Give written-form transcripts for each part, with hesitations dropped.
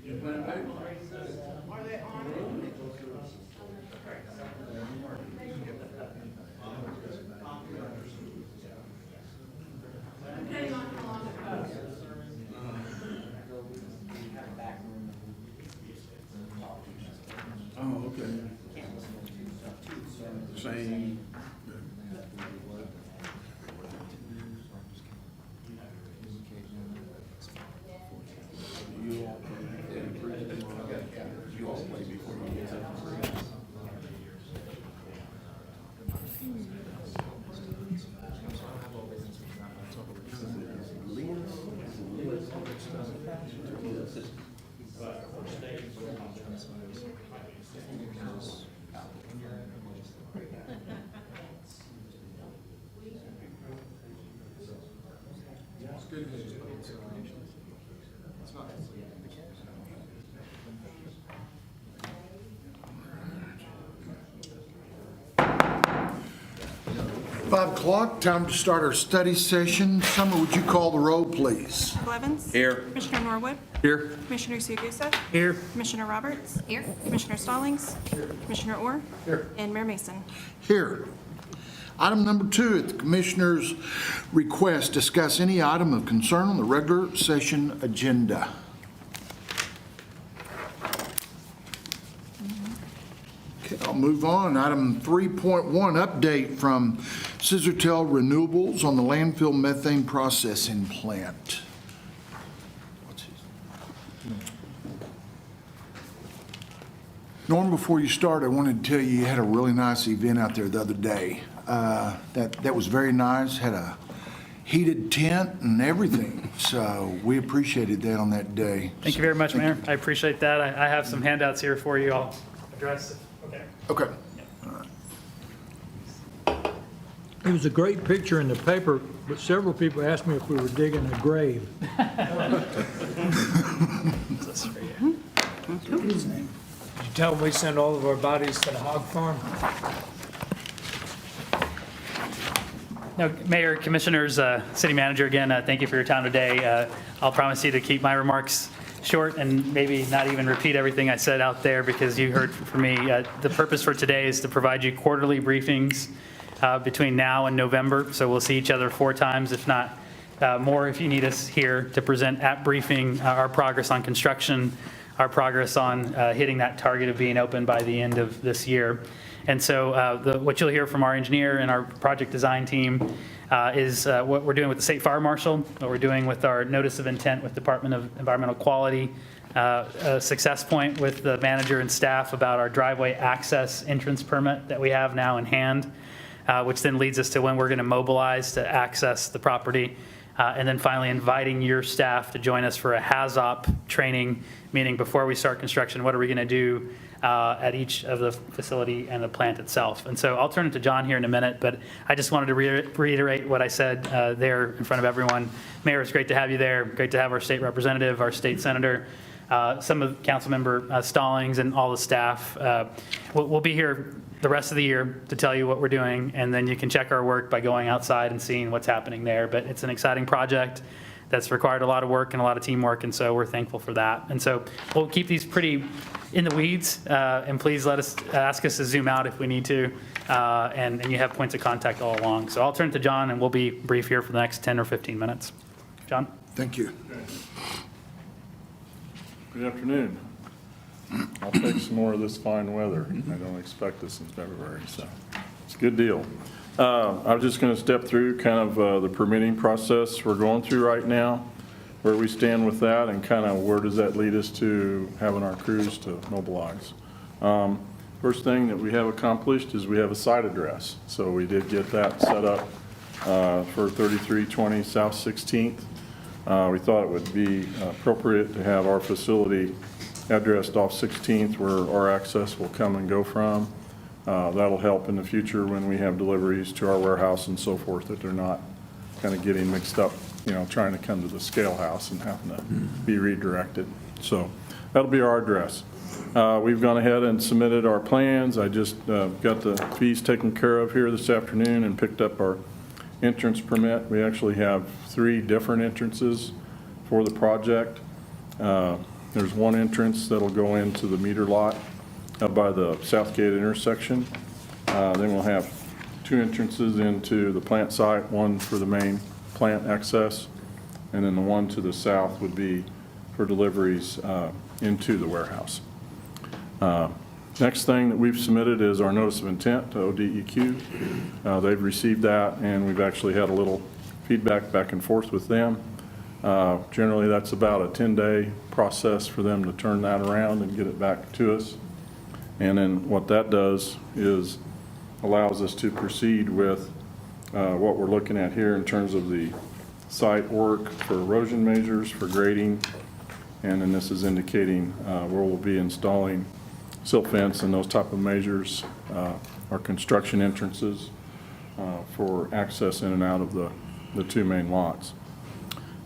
Oh, okay. Same. You all play before you get up. It's not. 5 o'clock, time to start our study session. Summer, would you call the roll, please? Blevins? Here. Commissioner Norwood? Here. Commissioner Sukusa? Here. Commissioner Roberts? Here. Commissioner Stallings? Here. Commissioner Orr? Here. And Mayor Mason. Here. Item number 2, at the Commissioner's request, discuss any item of concern on the regular session agenda. Okay, I'll move on. Item 3.1, update from Scissortail Renewables on the landfill methane processing plant. Norm, before you start, I wanted to tell you you had a really nice event out there the other day. That was very nice, had a heated tent and everything, so we appreciated that on that day. Thank you very much, Mayor. I appreciate that. I have some handouts here for you. I'll address it. Okay. Okay. It was a great picture in the paper, but several people asked me if we were digging a grave. This for you. Did you tell them we send all of our bodies to the hog farm? No, Mayor, Commissioners, City Manager, again, thank you for your time today. I'll promise you to keep my remarks short and maybe not even repeat everything I said out there because you heard from me. The purpose for today is to provide you quarterly briefings between now and November. So we'll see each other 4 times, if not more, if you need us here to present at briefing our progress on construction, our progress on hitting that target of being open by the end of this year. And so what you'll hear from our engineer and our project design team is what we're doing with the State Fire Marshal, what we're doing with our notice of intent with Department of Environmental Quality, a success point with the manager and staff about our driveway access entrance permit that we have now in hand, which then leads us to when we're going to mobilize to access the property. And then finally inviting your staff to join us for a HAZOP training, meaning before we start construction, what are we going to do at each of the facility and the plant itself. And so I'll turn it to John here in a minute, but I just wanted to reiterate what I said there in front of everyone. Mayor, it's great to have you there. Great to have our state representative, our state senator, some of Councilmember Stallings and all the staff. We'll be here the rest of the year to tell you what we're doing, and then you can check our work by going outside and seeing what's happening there. But it's an exciting project that's required a lot of work and a lot of teamwork, and so we're thankful for that. And so we'll keep these pretty in the weeds, and please ask us to zoom out if we need to, and you have points of contact all along. So I'll turn to John, and we'll be brief here for the next 10 or 15 minutes. John? Thank you. Good afternoon. I'll take some more of this fine weather. I don't expect this in February, so it's a good deal. I was just going to step through kind of the permitting process we're going through right now, where we stand with that, and kind of where does that lead us to having our crews to mobilize. First thing that we have accomplished is we have a site address. So we did get that set up for 3320 South 16th. We thought it would be appropriate to have our facility addressed off 16th, where our access will come and go from. That'll help in the future when we have deliveries to our warehouse and so forth, that they're not kind of getting mixed up, trying to come to the scale house and having to be redirected. So that'll be our address. We've gone ahead and submitted our plans. I just got the fees taken care of here this afternoon and picked up our entrance permit. We actually have 3 different entrances for the project. There's one entrance that'll go into the meter lot by the Southgate intersection. Then we'll have two entrances into the plant site, one for the main plant access, and then the one to the south would be for deliveries into the warehouse. Next thing that we've submitted is our notice of intent to ODEQ. They've received that, and we've actually had a little feedback back and forth with them. Generally, that's about a 10-day process for them to turn that around and get it back to us. And then what that does is allows us to proceed with what we're looking at here in terms of the site work for erosion measures, for grading, and then this is indicating where we'll be installing silt fence and those type of measures, our construction entrances for access in and out of the two main lots.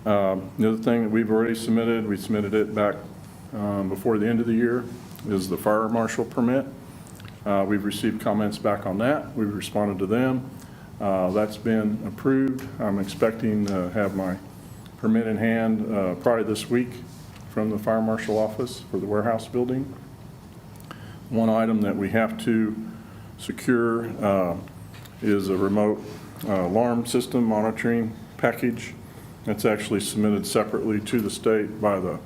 The other thing that we've already submitted, we submitted it back before the end of the year, is the fire marshal permit. We've received comments back on that. We've responded to them. That's been approved. I'm expecting to have my permit in hand probably this week from the fire marshal office for the warehouse building. One item that we have to secure is a remote alarm system monitoring package. That's actually submitted separately to the state by the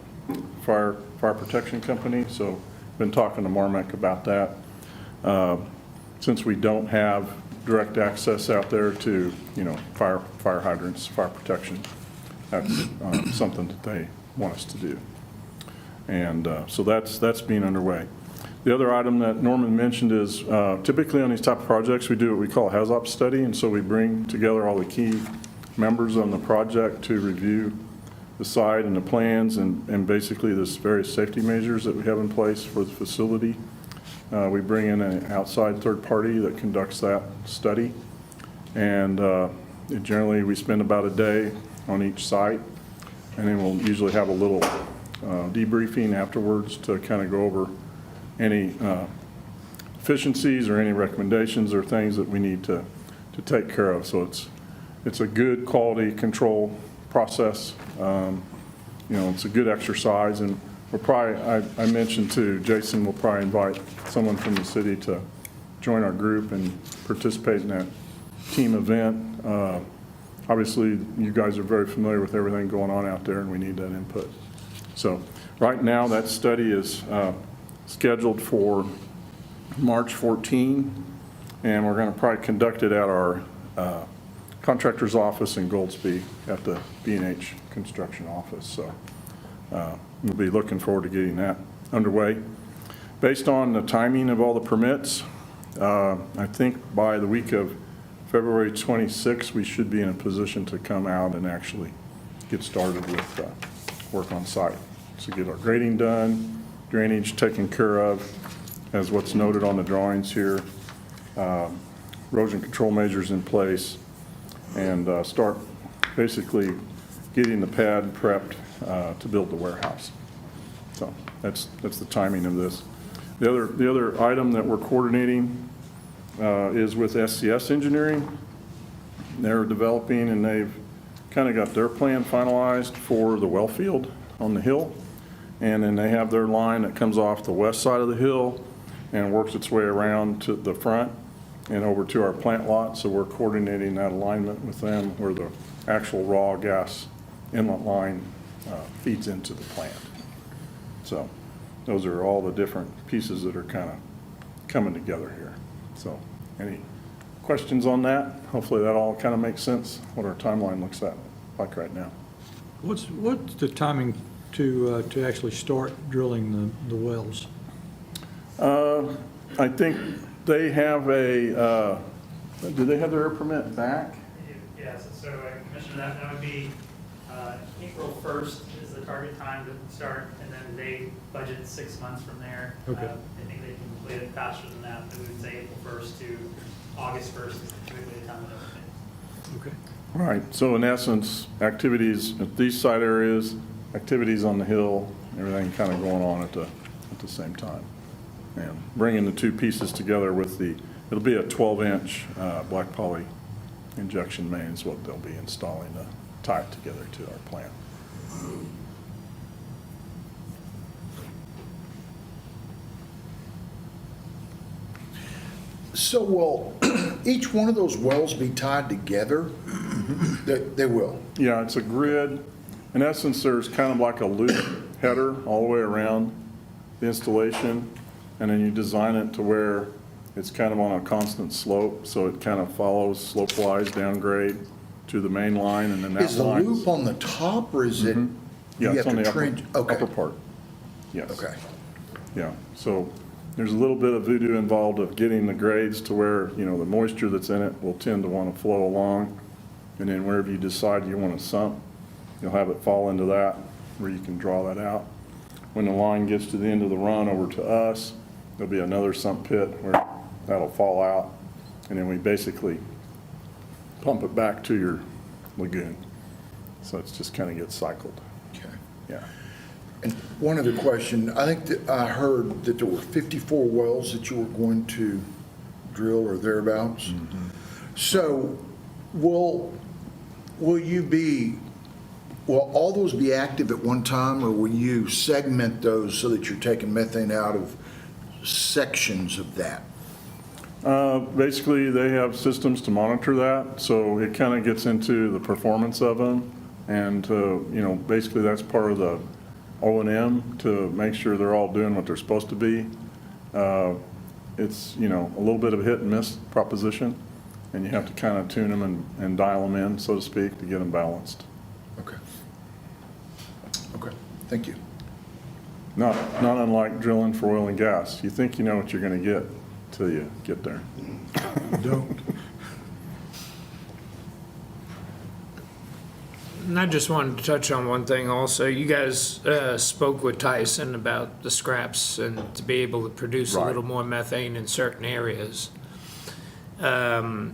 fire protection company. So been talking to Marmac about that. Since we don't have direct access out there to, fire hydrants, fire protection, that's something that they want us to do. And so that's being underway. The other item that Norman mentioned is typically on these type of projects, we do what we call a HAZOP study. And so we bring together all the key members on the project to review the site and the plans and basically this various safety measures that we have in place for the facility. We bring in an outside third party that conducts that study. And generally we spend about a day on each site. And then we'll usually have a little debriefing afterwards to kind of go over any efficiencies or any recommendations or things that we need to take care of. So it's a good quality control process. It's a good exercise, and we'll probably, I mentioned to Jason, we'll probably invite someone from the city to join our group and participate in that team event. Obviously, you guys are very familiar with everything going on out there, and we need that input. So right now, that study is scheduled for March 14, and we're going to probably conduct it at our contractor's office in Goldsby at the B&H construction office. So we'll be looking forward to getting that underway. Based on the timing of all the permits, I think by the week of February 26, we should be in a position to come out and actually get started with work on site. So get our grading done, drainage taken care of, as what's noted on the drawings here, erosion control measures in place, and start basically getting the pad prepped to build the warehouse. So that's the timing of this. The other item that we're coordinating is with SCS Engineering. They're developing, and they've kind of got their plan finalized for the well field on the hill. And then they have their line that comes off the west side of the hill and works its way around to the front and over to our plant lot. So we're coordinating that alignment with them where the actual raw gas inlet line feeds into the plant. So those are all the different pieces that are kind of coming together here. So any questions on that? Hopefully that all kind of makes sense, what our timeline looks like right now. What's the timing to actually start drilling the wells? I think they have a, do they have their permit back? Yes, so Commissioner, that would be April 1st is the target time to start, and then they budget 6 months from there. Okay. I think they can complete it faster than that, but we would say April 1st to August 1st is typically the time of everything. Okay. All right, so in essence, activities at these site areas, activities on the hill, everything kind of going on at the same time. And bringing the two pieces together with it'll be a 12-inch black poly injection main is what they'll be installing to tie it together to our plant. So will each one of those wells be tied together? They will? Yeah, it's a grid. In essence, there's kind of like a loop header all the way around the installation, and then you design it to where it's kind of on a constant slope, so it kind of follows slope-wise downgrade to the main line, and then that Is the line. loop on the top, or is it? Yeah, you it's have on to the upper, trench? Okay. upper part. Yes. Okay. Yeah, so there's a little bit of voodoo involved of getting the grades to where, the moisture that's in it will tend to want to flow along. And then wherever you decide you want to sump, you'll have it fall into that, where you can draw that out. When the line gets to the end of the run over to us, there'll be another sump pit where that'll fall out. And then we basically pump it back to your lagoon. So it's just kind of gets cycled. Okay. Yeah. And one other question, I think that I heard that there were 54 wells that you were going to drill or thereabouts. So will all those be active at one time, or will you segment those so that you're taking methane out of sections of that? Basically, they have systems to monitor that, so it kind of gets into the performance of them. And, basically that's part of the O&M to make sure they're all doing what they're supposed to be. It's, a little bit of a hit and miss proposition, and you have to kind of tune them and dial them in, so to speak, to get them balanced. Okay. Okay, thank you. Not unlike drilling for oil and gas. You think you know what you're going to get till you get there. Don't. And I just wanted to touch on one thing also. You guys spoke with Tyson about the scraps and to be able to produce a Right. little more methane in certain areas. And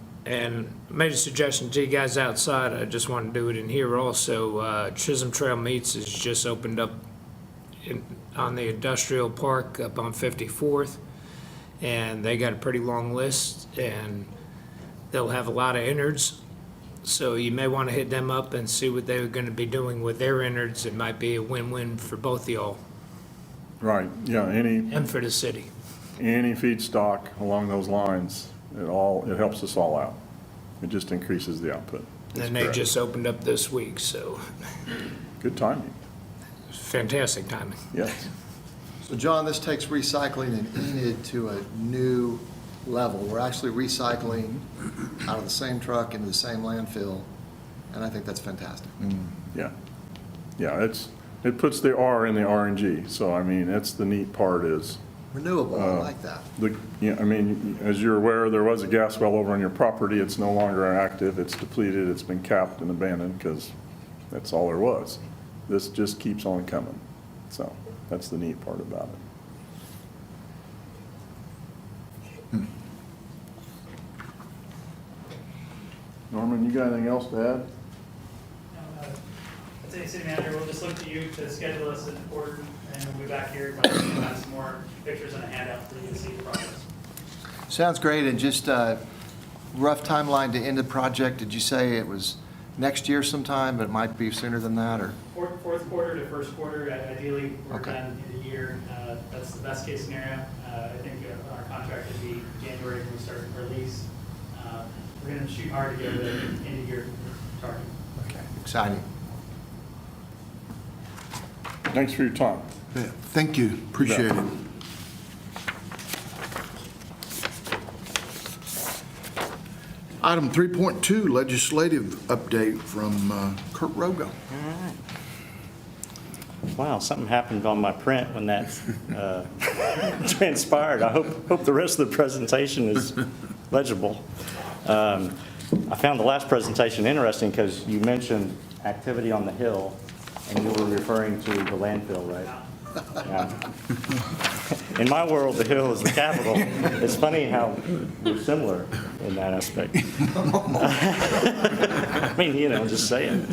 made a suggestion to you guys outside. I just want to do it in here also. Chisholm Trail Meats has just opened up on the industrial park up on 54th. And they got a pretty long list, and they'll have a lot of innards. So you may want to hit them up and see what they're going to be doing with their innards. It might be a win-win for both of y'all Right, yeah, any and for the city. feedstock along those lines, it helps us all out. It just increases the output. That's And they correct. just opened up this week, so Good timing, fantastic timing. yes. So John, this takes recycling in Enid to a new level. We're actually recycling out of the same truck into the same landfill, and I think that's fantastic. Yeah, yeah, it puts the R in the RNG, so I mean, that's the neat part is, Renewable, I like that. as you're aware, there was a gas well over on your property, it's no longer active, it's depleted, it's been capped and abandoned, because that's all there was. This just keeps on coming, so that's the neat part about it. Norman, you got anything else to add? I'd say, City Manager, we'll just look to you to schedule us an order, and we'll be back here, but we'll have some more pictures and a handout for you to see the progress. Sounds great, and just rough timeline to end the project. Did you say it was next year sometime, but it might be sooner than that, or? Fourth quarter to first quarter, ideally, we're Okay. done in a year. That's the best case scenario. I think our contract would be January when we start release. We're going to shoot hard to get the end of year target. Okay. Exciting. Thanks for your time. Yeah, thank you, appreciate it. Item 3.2, legislative update from Kurt Rogo. Wow, something happened on my print when that transpired. I hope the rest of the presentation is legible. I found the last presentation interesting because you mentioned activity on the Hill, and you were referring to the landfill, right? Yeah. In my world, the Hill is the capital. It's funny how we're similar in that aspect. I mean, just saying.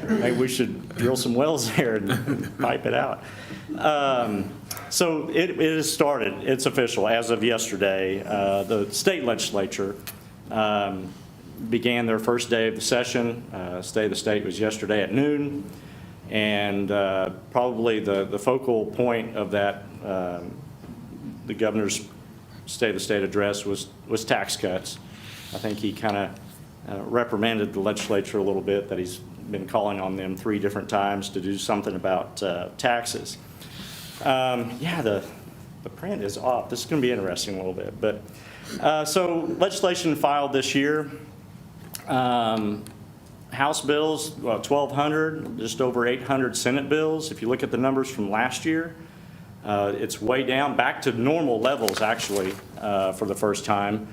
Maybe we should drill some wells there and pipe it out. So it is started. It's official. As of yesterday, the state legislature began their first day of the session. State of the state was yesterday at noon. And probably the focal point of that, the governor's State of the State address was tax cuts. I think he kind of reprimanded the legislature a little bit that he's been calling on them 3 different times to do something about taxes. Yeah, the print is off. This is going to be interesting a little bit. But so legislation filed this year. House bills, 1,200, just over 800 Senate bills. If you look at the numbers from last year, it's way down, back to normal levels actually for the first time.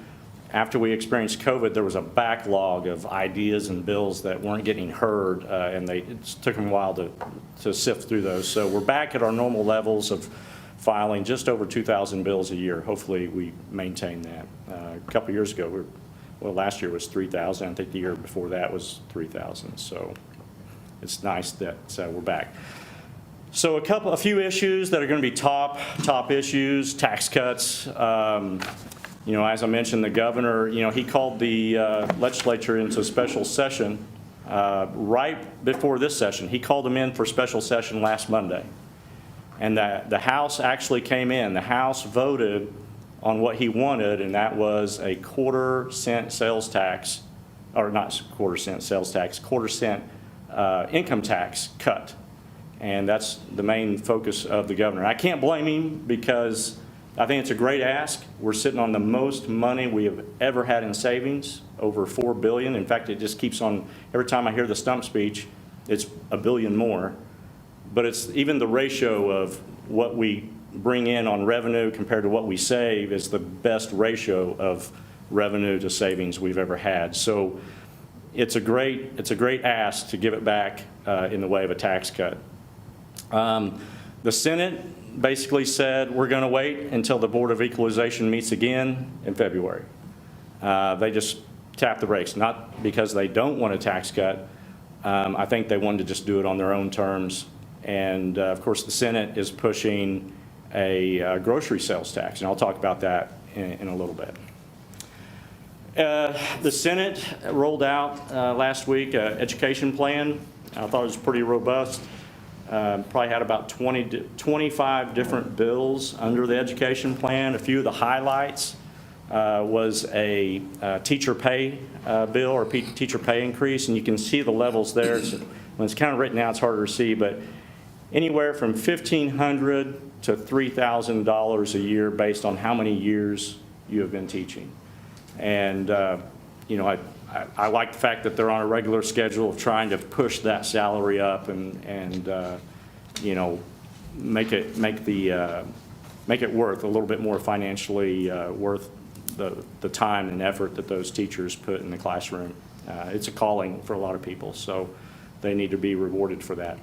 After we experienced COVID, there was a backlog of ideas and bills that weren't getting heard, and it took them a while to sift through those. So we're back at our normal levels of filing just over 2,000 bills a year. Hopefully we maintain that. A couple years ago, last year was 3,000. I think the year before that was 3,000. So it's nice that we're back. So a few issues that are going to be top issues, tax cuts. You know, as I mentioned, the governor, you know, he called the legislature into a special session right before this session. He called them in for special session last Monday. And the House actually came in. The House voted on what he wanted, and that was a quarter-cent sales tax, or not quarter-cent sales tax, quarter-cent income tax cut. And that's the main focus of the governor. I can't blame him because I think it's a great ask. We're sitting on the most money we have ever had in savings, over $4 billion. In fact, it just keeps on, every time I hear the stump speech, it's $1 billion more. But it's even the ratio of what we bring in on revenue compared to what we save is the best ratio of revenue to savings we've ever had. So it's a great ask to give it back in the way of a tax cut. The Senate basically said we're going to wait until the Board of Equalization meets again in February. They just tapped the brakes, not because they don't want a tax cut. I think they wanted to just do it on their own terms. And of course, the Senate is pushing a grocery sales tax, and I'll talk about that in a little bit. The Senate rolled out last week an education plan. I thought it was pretty robust. Probably had about 25 different bills under the education plan. A few of the highlights was a teacher pay bill or teacher pay increase, and you can see the levels there. So when it's kind of written out, it's harder to see, but anywhere from $1,500 to $3,000 a year based on how many years you have been teaching. And you know, I like the fact that they're on a regular schedule of trying to push that salary up and you know, make it worth a little bit more financially worth the time and effort that those teachers put in the classroom. It's a calling for a lot of people, so they need to be rewarded for that.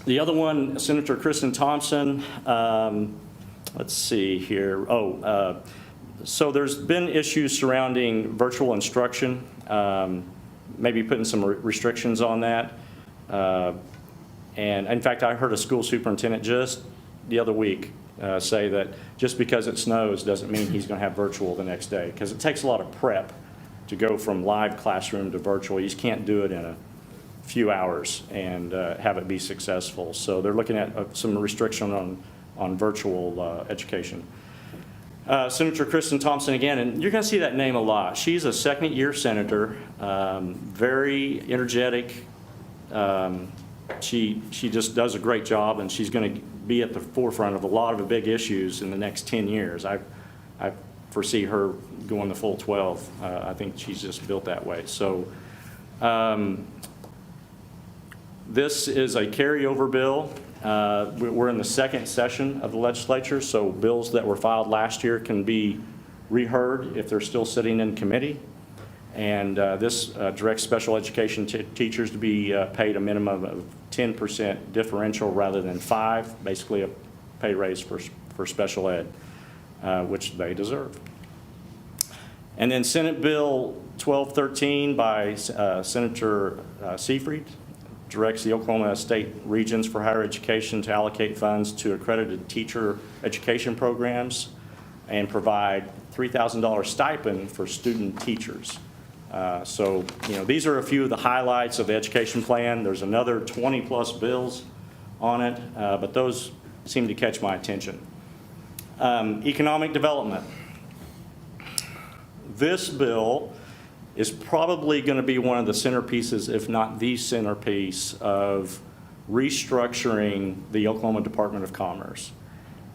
The other one, Senator Kristen Thompson, let's see here. So there's been issues surrounding virtual instruction, maybe putting some restrictions on that. And in fact, I heard a school superintendent just the other week say that just because it snows doesn't mean he's going to have virtual the next day, because it takes a lot of prep to go from live classroom to virtual. You just can't do it in a few hours and have it be successful. So they're looking at some restriction on virtual education. Senator Kristen Thompson again, and you're going to see that name a lot. She's a second-year senator, very energetic. She just does a great job, and she's going to be at the forefront of a lot of the big issues in the next 10 years. I foresee her going the full 12. I think she's just built that way. So this is a carryover bill. We're in the second session of the legislature, so bills that were filed last year can be reheard if they're still sitting in committee. And this directs special education teachers to be paid a minimum of 10% differential rather than 5%, basically a pay raise for special ed, which they deserve. And then Senate Bill 1213 by Senator Seifried directs the Oklahoma State Regions for Higher Education to allocate funds to accredited teacher education programs and provide $3,000 stipend for student teachers. So, you know, these are a few of the highlights of the education plan. There's another 20-plus bills on it, but those seem to catch my attention. Economic development. This bill is probably going to be one of the centerpieces, if not the centerpiece, of restructuring the Oklahoma Department of Commerce.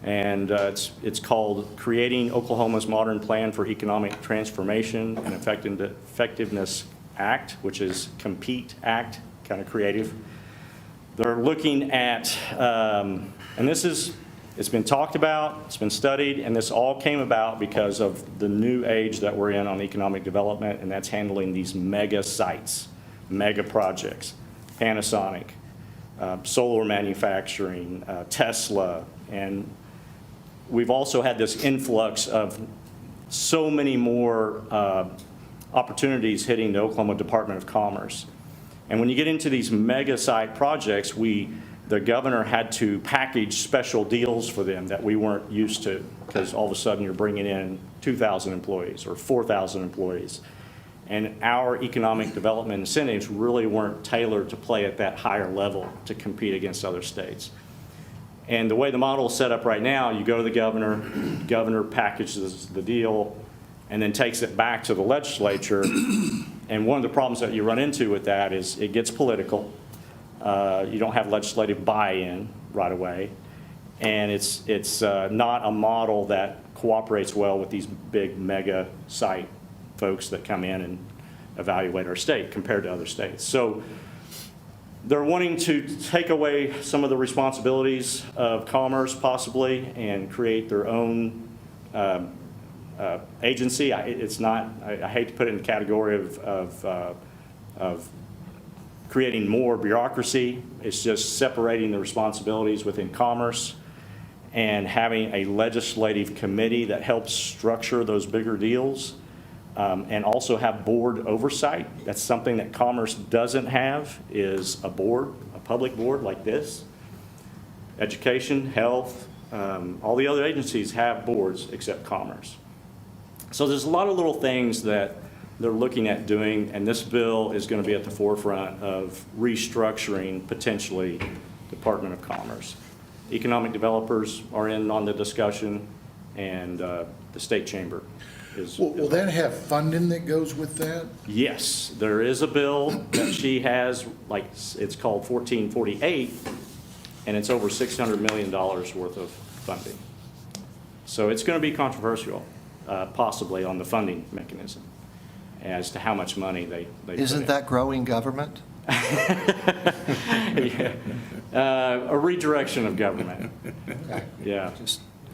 And it's called Creating Oklahoma's Modern Plan for Economic Transformation and Effectiveness Act, which is Compete Act, kind of creative. They're looking at, and it's been talked about, it's been studied, and this all came about because of the new age that we're in on economic development, and that's handling these mega sites, mega projects, Panasonic, solar manufacturing, Tesla, and we've also had this influx of so many more opportunities hitting the Oklahoma Department of Commerce. And when you get into these mega site projects, the governor had to package special deals for them that we weren't used to, because all of a sudden you're bringing in 2,000 employees or 4,000 employees. And our economic development incentives really weren't tailored to play at that higher level to compete against other states. And the way the model is set up right now, you go to the governor packages the deal, and then takes it back to the legislature. And one of the problems that you run into with that is it gets political. You don't have legislative buy-in right away. And it's not a model that cooperates well with these big mega site folks that come in and evaluate our state compared to other states. So they're wanting to take away some of the responsibilities of commerce possibly and create their own agency. I hate to put it in the category of creating more bureaucracy. It's just separating the responsibilities within commerce and having a legislative committee that helps structure those bigger deals, and also have board oversight. That's something that commerce doesn't have, is a board, a public board like this. Education, health, all the other agencies have boards except commerce. So there's a lot of little things that they're looking at doing, and this bill is going to be at the forefront of restructuring, potentially, Department of Commerce. Economic developers are in on the discussion, and the state chamber is. Will that have funding that goes with that? Yes, there is a bill that she has, like, it's called 1448, and it's over $600 million worth of funding. So it's going to be controversial, possibly, on the funding mechanism as to how much money they put Isn't in. that growing government? Yeah. A redirection of government. Yeah.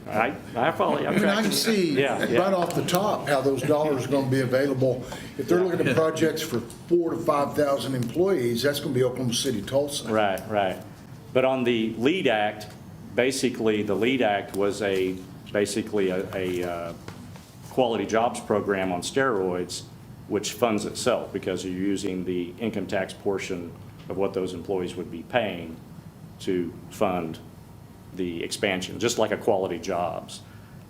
I follow you. I mean, I can see right off the top how those dollars are going to be available. If they're looking at projects for 4,000 to 5,000 employees, that's going to be Oklahoma City, Tulsa. Right. But on the LEAD Act, basically, the LEAD Act was basically a quality jobs program on steroids, which funds itself because you're using the income tax portion of what those employees would be paying to fund the expansion, just like a quality jobs.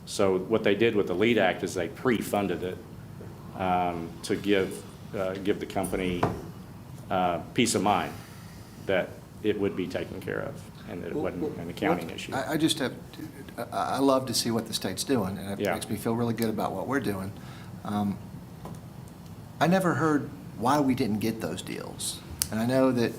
So what they did with the LEAD Act is they pre-funded it to give the company peace of mind that it would be taken care of and that it wasn't an accounting issue. I just have, I love to see what the state's doing, and it Yeah. makes me feel really good about what we're doing. I never heard why we didn't get those deals. And I know that,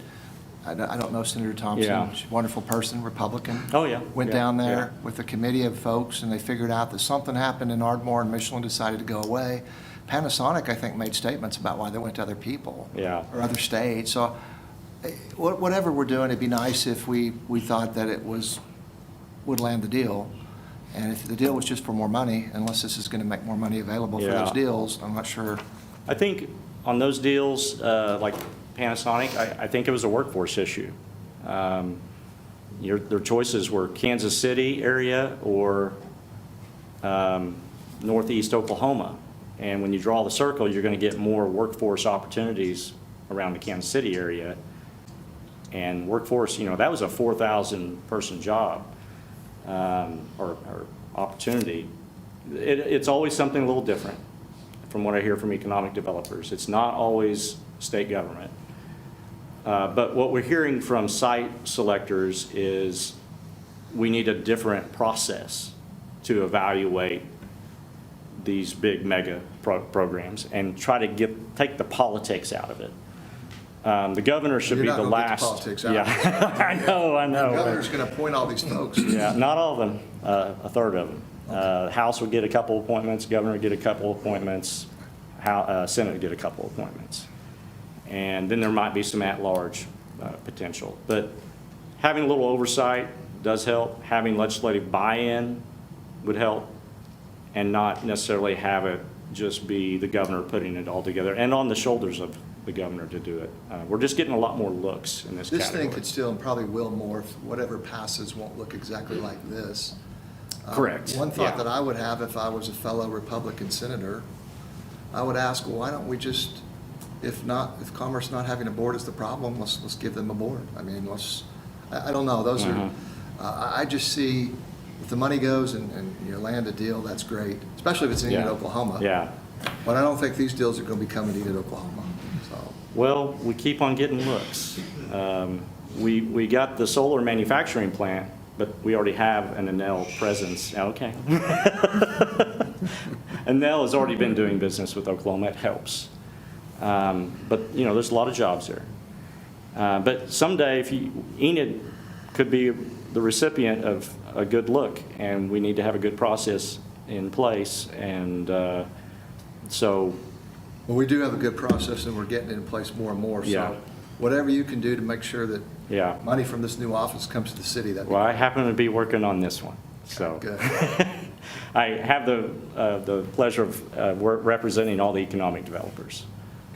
I don't know Senator Thompson. Yeah. She's a wonderful person, Republican. Oh, yeah. Went Yeah, down yeah. there with a committee of folks, and they figured out that something happened in Ardmore, and Michelin decided to go away. Panasonic, I think, made statements about why they went to other people. Yeah. Or other states. So whatever we're doing, it'd be nice if we thought that it would land the deal. And if the deal was just for more money, unless this is going to make more money available for Yeah. those deals, I'm not sure. I think on those deals, like Panasonic, I think it was a workforce issue. Their choices were Kansas City area or Northeast Oklahoma. And when you draw the circle, you're going to get more workforce opportunities around the Kansas City area. And workforce, that was a 4,000 person job or opportunity. It's always something a little different from what I hear from economic developers. It's not always state government. But what we're hearing from site selectors is we need a different process to evaluate these big mega programs and try to take the politics out of it. The governor should be You're the not gonna get last. the politics out. Yeah, I know. The but- governor's going to appoint all these folks. Yeah, not all of them, a third of them. House would get a couple appointments, governor would get a couple appointments, Senate would get a couple appointments. And then there might be some at-large potential. But having a little oversight does help. Having legislative buy-in would help, and not necessarily have it just be the governor putting it all together, and on the shoulders of the governor to do it. We're just getting a lot more looks in this This category. thing could still, and probably will morph, whatever passes won't look exactly like this. Correct. One thought Yeah. that I would have if I was a fellow Republican senator, I would ask, well, why don't we just, if Commerce not having a board is the problem, let's give them a board. I mean, I don't know, those are, I just see, if the money goes and you land a deal, that's great, especially if it's in Enid, Yeah. Oklahoma. Yeah. But I don't think these deals are going to be coming to Enid, Oklahoma, so. Well, we keep on getting looks. We got the solar manufacturing plant, but we already have an Enel presence. Okay. Enel has already been doing business with Oklahoma. It helps. But, you know, there's a lot of jobs there. But someday, Enid could be the recipient of a good look, and we need to have a good process in place. And so Well, we do have a good process, and we're getting it in place more and more. Yeah. So whatever you can do to make sure that Yeah. money from this new office comes to the city, that'd be Well, I happen to be working on this one, so. good. I have the pleasure of representing all the economic developers.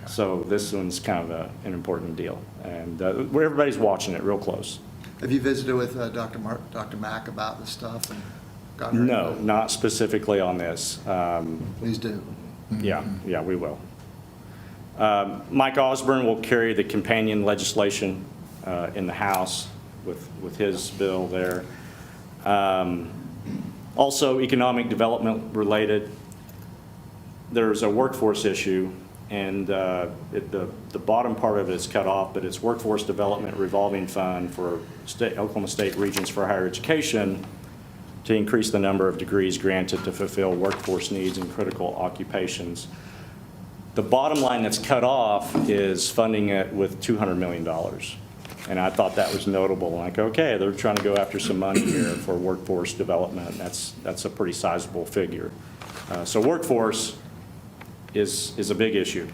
So this one's kind of an important deal, and where everybody's watching it real close. Have you visited with Dr. Mack about this stuff and gotten her No, input? not specifically on this. Please do. Yeah, we will. Mike Osborne will carry the companion legislation in the House with his bill there. Also, economic development related, there's a workforce issue, and the bottom part of it is cut off, but it's Workforce Development Revolving Fund for Oklahoma State Regions for Higher Education to increase the number of degrees granted to fulfill workforce needs in critical occupations. The bottom line that's cut off is funding it with $200 million. And I thought that was notable, like, okay, they're trying to go after some money here for workforce development. That's a pretty sizable figure. So workforce is a big issue.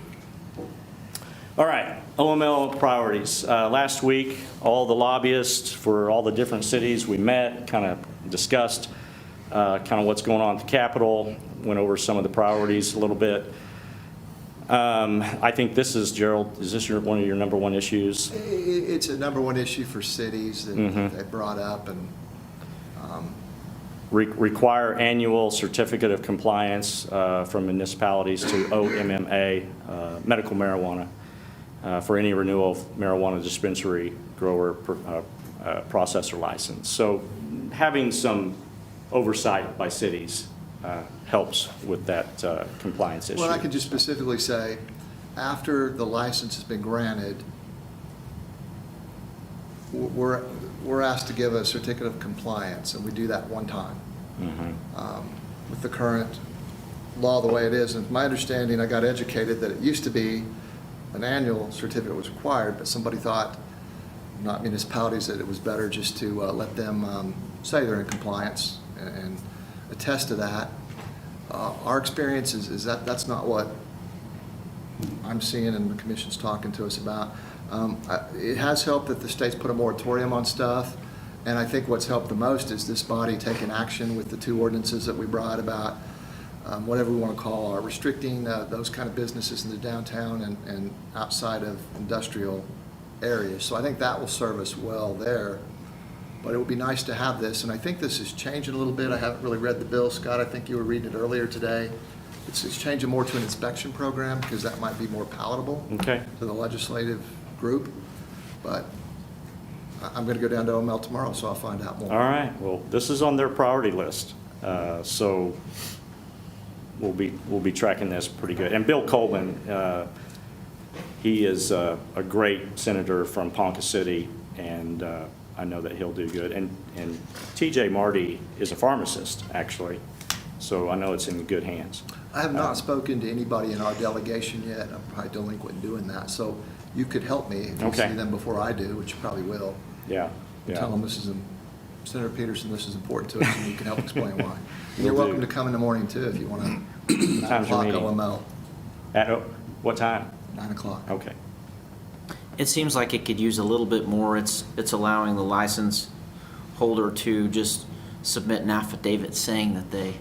All right, OML priorities. Last week, all the lobbyists for all the different cities, we met, kind of discussed kind of what's going on at the Capitol, went over some of the priorities a little bit. I think this is, Gerald, is this one of your number one issues? It's a number one issue for cities that they brought up, and Require annual certificate of compliance from municipalities to OMMA, medical marijuana, for any renewal of marijuana dispensary grower processor license. So having some oversight by cities helps with that compliance issue. well, I can just specifically say, after the license has been granted, we're asked to give a certificate of compliance, and we do that one time. With the current law the way it is, and my understanding, I got educated that it used to be an annual certificate was required, but somebody thought, not municipalities, that it was better just to let them say they're in compliance and attest to that. Our experience is that that's not what I'm seeing and the commission's talking to us about. It has helped that the state's put a moratorium on stuff, and I think what's helped the most is this body taking action with the two ordinances that we brought about, whatever we want to call our restricting those kind of businesses in the downtown and outside of industrial areas. So I think that will serve us well there. But it would be nice to have this, and I think this is changing a little bit. I haven't really read the bill, Scott. I think you were reading it earlier today. It's changing more to an inspection program because that might be more palatable Okay. to the legislative group. But I'm going to go down to OML tomorrow, so I'll find out more. All right, well, this is on their priority list, so we'll be tracking this pretty good. And Bill Coleman, he is a great senator from Ponca City, and I know that he'll do good. And TJ Marty is a pharmacist, actually, so I know it's in good hands. I have not spoken to anybody in our delegation yet. I'm probably delinquent in doing that. So you could help me if you Okay. see them before I do, which you probably will. Yeah, Tell yeah. them Senator Peterson, this is important to us, and you can help explain why. You're Will do. welcome to come in the morning, too, if you want to. What time's your meeting? OML, At what time? 9 o'clock. Okay. It seems like it could use a little bit more. It's allowing the license holder to just submit an affidavit saying that they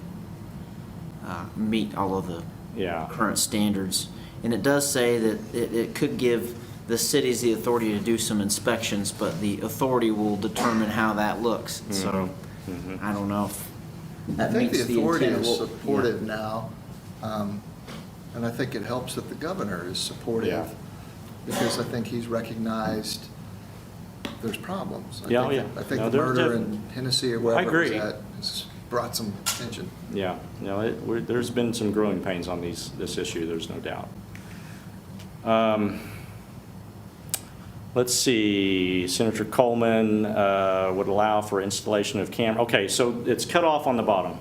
meet all of the Yeah. current standards. And it does say that it could give the cities the authority to do some inspections, but the authority will determine how that looks. So I don't know if I that think the meets the authority intent. is Well, supportive now, and I think it helps that the governor is Yeah. supportive, because I think he's recognized there's problems. I Yeah, think- yeah. I think No, the there's murder def- in Hennessy or wherever it was agree. at has brought some attention. Yeah, no, there's been some growing pains on this issue, there's no doubt. Let's see, Senator Coleman would allow for installation of camera. Okay, so it's cut off on the bottom.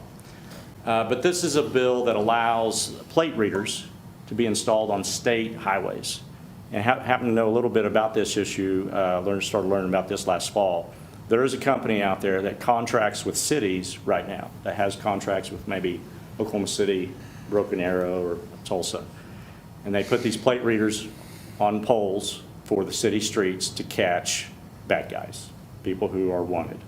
But this is a bill that allows plate readers to be installed on state highways. And happen to know a little bit about this issue, started learning about this last fall. There is a company out there that contracts with cities right now, that has contracts with maybe Oklahoma City, Broken Arrow, or Tulsa. And they put these plate readers on poles for the city streets to catch bad guys, people who are wanted.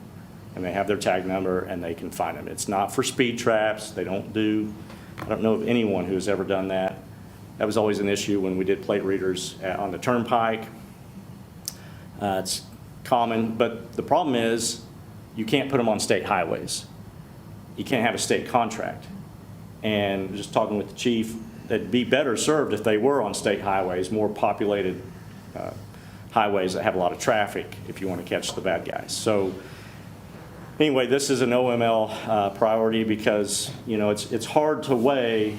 And they have their tag number and they can find them. It's not for speed traps. I don't know of anyone who has ever done that. That was always an issue when we did plate readers on the turnpike. It's common, but the problem is you can't put them on state highways. You can't have a state contract. And just talking with the chief, they'd be better served if they were on state highways, more populated highways that have a lot of traffic if you want to catch the bad guys. So anyway, this is an OML priority because, you know, it's hard to weigh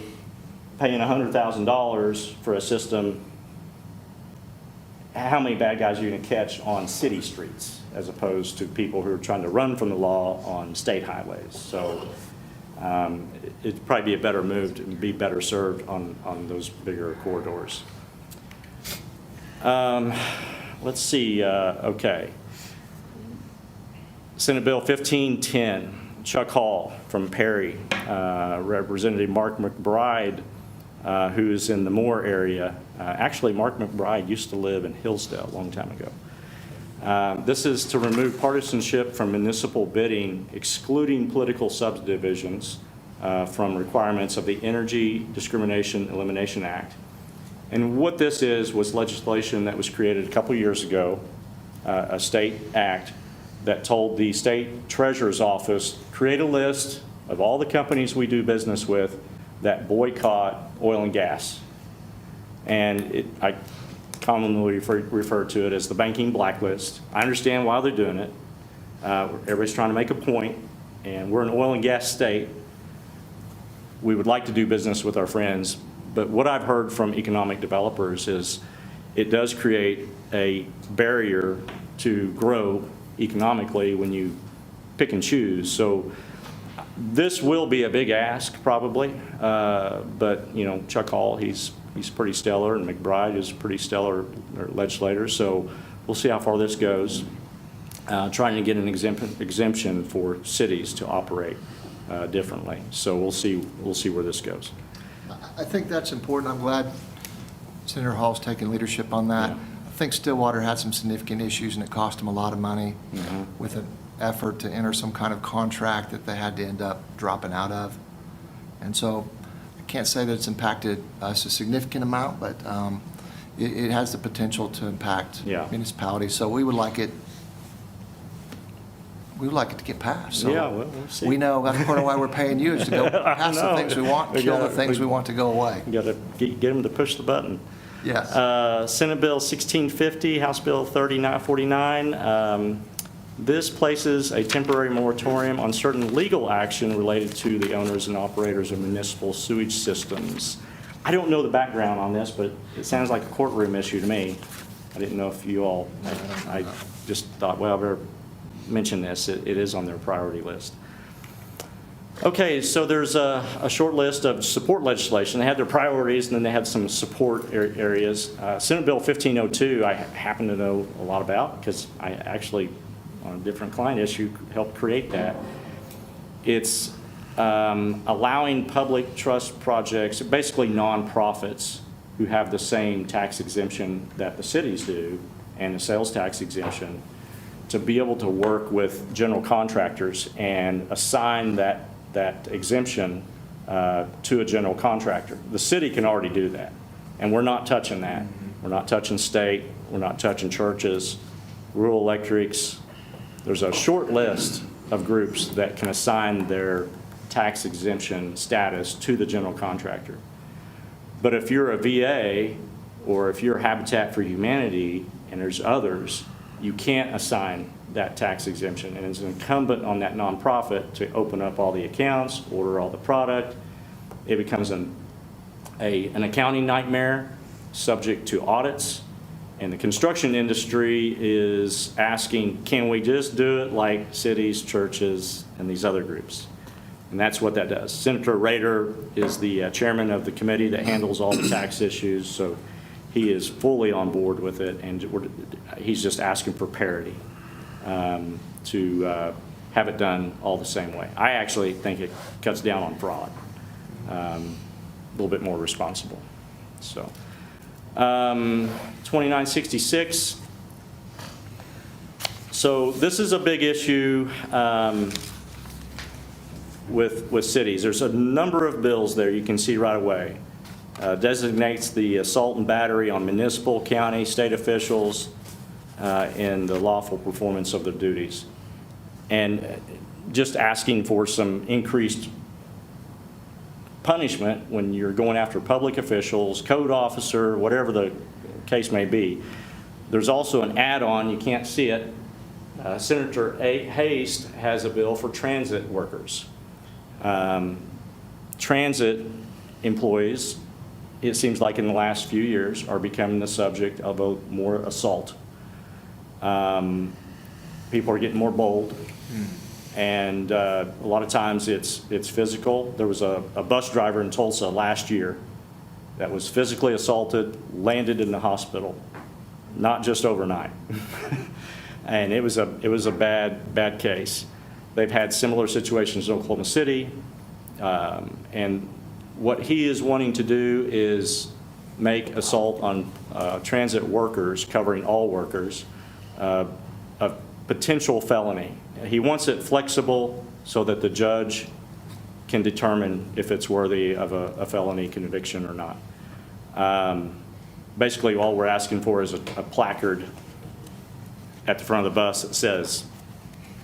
paying $100,000 for a system, how many bad guys are you going to catch on city streets as opposed to people who are trying to run from the law on state highways. So it'd probably be a better move to be better served on those bigger corridors. Let's see, okay. Senate Bill 1510, Chuck Hall from Perry, Representative Mark McBride, who's in the Moore area. Actually, Mark McBride used to live in Hillsdale a long time ago. This is to remove partisanship from municipal bidding, excluding political subdivisions from requirements of the Energy Discrimination Elimination Act. And what this was legislation that was created a couple years ago, a state act that told the state treasurer's office, create a list of all the companies we do business with that boycott oil and gas. And I commonly refer to it as the banking blacklist. I understand why they're doing it. Everybody's trying to make a point, and we're an oil and gas state. We would like to do business with our friends, but what I've heard from economic developers is it does create a barrier to grow economically when you pick and choose. So this will be a big ask probably, but you know, Chuck Hall, he's pretty stellar, and McBride is pretty stellar legislator. So we'll see how far this goes. Trying to get an exemption for cities to operate differently. So we'll see where this goes. I think that's important. I'm glad Senator Hall's taking leadership on that. Yeah. I think Stillwater had some significant issues, and it cost them a lot of money with an effort to enter some kind of contract that they had to end up dropping out of. And so I can't say that it's impacted us a significant amount, but it has the potential to impact municipalities. So we would like it to get passed. So Yeah, well, we'll see. we know that's part of why we're paying you, is to go pass the know. things we want, We kill the gotta- things we want to go away. You got to get them to push the button. Yes. Senate Bill 1650, House Bill 3949. This places a temporary moratorium on certain legal action related to the owners and operators of municipal sewage systems. I don't know the background on this, but it sounds like a courtroom issue to me. I didn't know if you all, I just thought, well, I better mention this. It is on their priority list. Okay, so there's a short list of support legislation. They had their priorities, and then they had some support areas. Senate Bill 1502, I happen to know a lot about because I actually, on a different client issue, helped create that. It's allowing public trust projects, basically nonprofits who have the same tax exemption that the cities do and the sales tax exemption, to be able to work with general contractors and assign that exemption to a general contractor. The city can already do that, and we're not touching that. We're not touching state, we're not touching churches, rural electrics. There's a short list of groups that can assign their tax exemption status to the general contractor. But if you're a VA, or if you're Habitat for Humanity, and there's others, you can't assign that tax exemption, and it's incumbent on that nonprofit to open up all the accounts, order all the product. It becomes an accounting nightmare, subject to audits, and the construction industry is asking, can we just do it like cities, churches, and these other groups? And that's what that does. Senator Rader is the chairman of the committee that handles all the tax issues, so he is fully on board with it, and he's just asking for parity. To have it done all the same way. I actually think it cuts down on fraud, a little bit more responsible. So, 2966. So this is a big issue with cities. There's a number of bills there you can see right away. Designates the assault and battery on municipal, county, state officials, in the lawful performance of their duties. And just asking for some increased punishment when you're going after public officials, code officer, whatever the case may be. There's also an add-on, you can't see it. Senator Haste has a bill for transit workers. Transit employees, it seems like in the last few years, are becoming the subject of more assault. People are getting more bold, and a lot of times it's physical. There was a bus driver in Tulsa last year that was physically assaulted, landed in the hospital, not just overnight. And it was a bad case. They've had similar situations in Oklahoma City, and what he is wanting to do is make assault on transit workers, covering all workers, a potential felony. He wants it flexible so that the judge can determine if it's worthy of a felony conviction or not. Basically, all we're asking for is a placard at the front of the bus that says,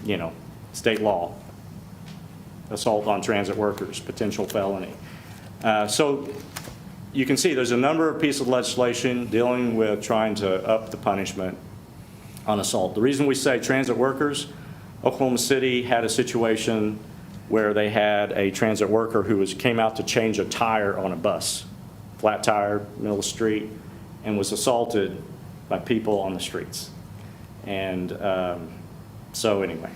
you know, state law, assault on transit workers, potential felony. So you can see there's a number of pieces of legislation dealing with trying to up the punishment on assault. The reason we say transit workers, Oklahoma City had a situation where they had a transit worker who came out to change a tire on a bus, flat tire, middle of the street, and was assaulted by people on the streets. And so anyway,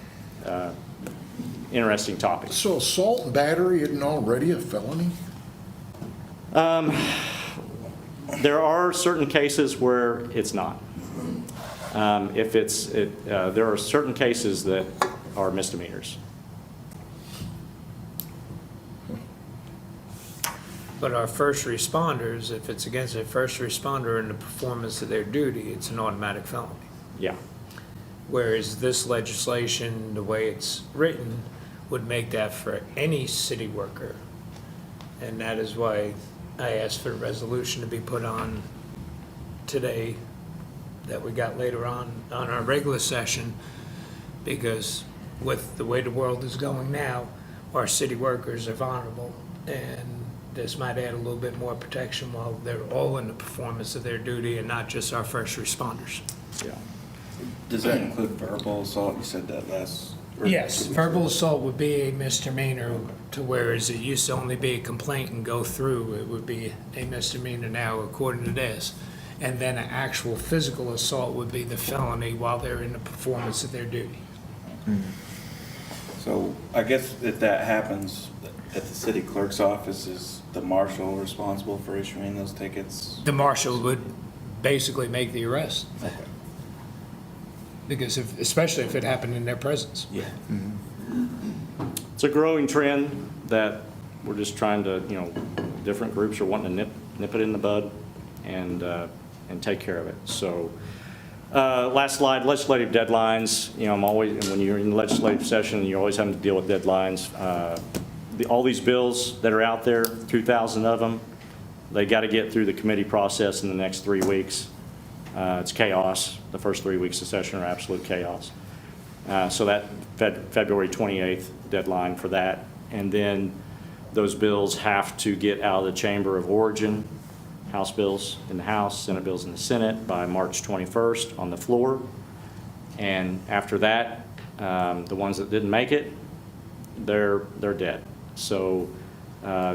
interesting topic. So assault and battery isn't already a felony? There are certain cases where it's not. There are certain cases that are misdemeanors. But our first responders, if it's against a first responder in the performance of their duty, it's an automatic felony. Yeah. Whereas this legislation, the way it's written, would make that for any city worker. And that is why I asked for a resolution to be put on today that we got later on our regular session, because with the way the world is going now, our city workers are vulnerable, and this might add a little bit more protection while they're all in the performance of their duty and not just our first responders. Yeah. Does that include verbal assault? You said that last. Yes, verbal assault would be a misdemeanor, to whereas it used to only be a complaint and go through, it would be a misdemeanor now according to this. And then an actual physical assault would be the felony while they're in the performance of their duty. So I guess if that happens at the city clerk's office, is the marshal responsible for issuing those tickets? The marshal would basically make the arrest, Okay. because especially if it happened in their presence. Yeah. It's a growing trend that we're just trying to, different groups are wanting to nip it in the bud and take care of it. So, last slide, legislative deadlines. I'm always, when you're in legislative session, you're always having to deal with deadlines. All these bills that are out there, 2,000 of them, they got to get through the committee process in the next 3 weeks. It's chaos. The first 3 weeks of session are absolute chaos. So that February 28th deadline for that. And then those bills have to get out of the chamber of origin, House bills in the House, Senate bills in the Senate by March 21st on the floor. And after that, the ones that didn't make it, they're dead. So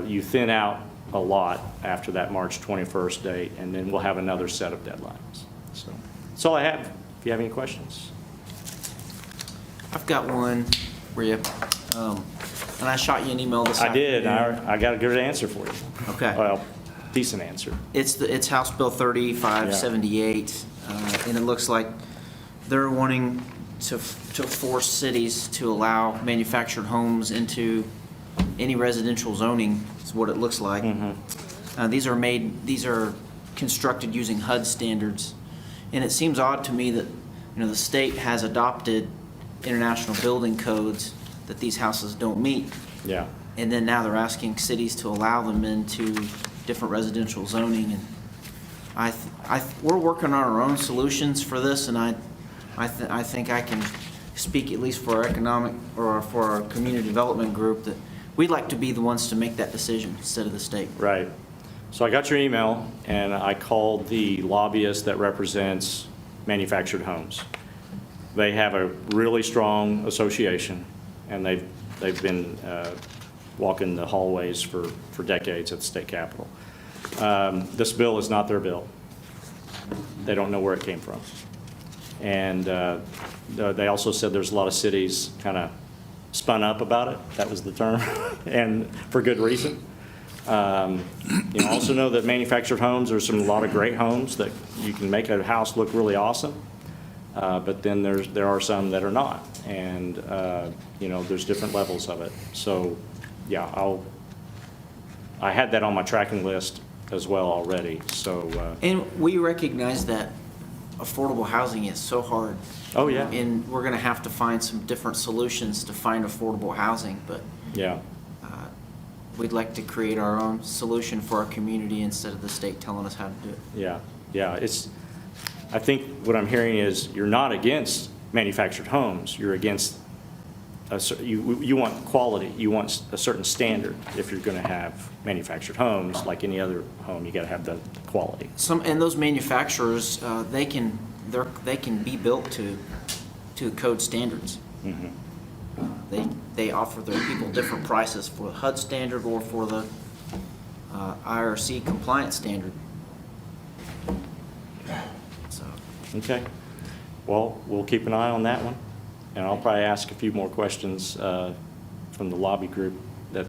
you thin out a lot after that March 21st date, and then we'll have another set of deadlines. So that's all I have. If you have any questions. I've got one for you. And I shot you an email this I did. afternoon. I got a good answer for you. Okay. Well, decent answer. It's House Bill 3578, and it looks like they're wanting to force cities to allow manufactured homes into any residential zoning, is what it looks like. These are constructed using HUD standards, and it seems odd to me that, the state has adopted international building codes that these houses don't meet. Yeah. And then now they're asking cities to allow them into different residential zoning. And we're working on our own solutions for this, and I think I can speak at least for our economic, or for our community development group, that we'd like to be the ones to make that decision instead of the state. Right. So I got your email, and I called the lobbyist that represents manufactured homes. They have a really strong association, and they've been walking the hallways for decades at the state capitol. This bill is not their bill. They don't know where it came from. And they also said there's a lot of cities kind of spun up about it. That was the term, and for good reason. Also know that manufactured homes, there's a lot of great homes that you can make a house look really awesome. But then there are some that are not, and there's different levels of it. So, yeah, I had that on my tracking list as well already. So, And we recognize that affordable housing is so hard. Oh, yeah. And we're going to have to find some different solutions to find affordable housing, but yeah, we'd like to create our own solution for our community instead of the state telling us how to do it. yeah. I think what I'm hearing is you're not against manufactured homes. You're against you want quality. You want a certain standard. If you're going to have manufactured homes, like any other home, you got to have the quality. And those manufacturers, they can be built to code standards. They offer their people different prices for the HUD standard or for the IRC compliance standard. So. Okay. Well, we'll keep an eye on that one, and I'll probably ask a few more questions from the lobby group that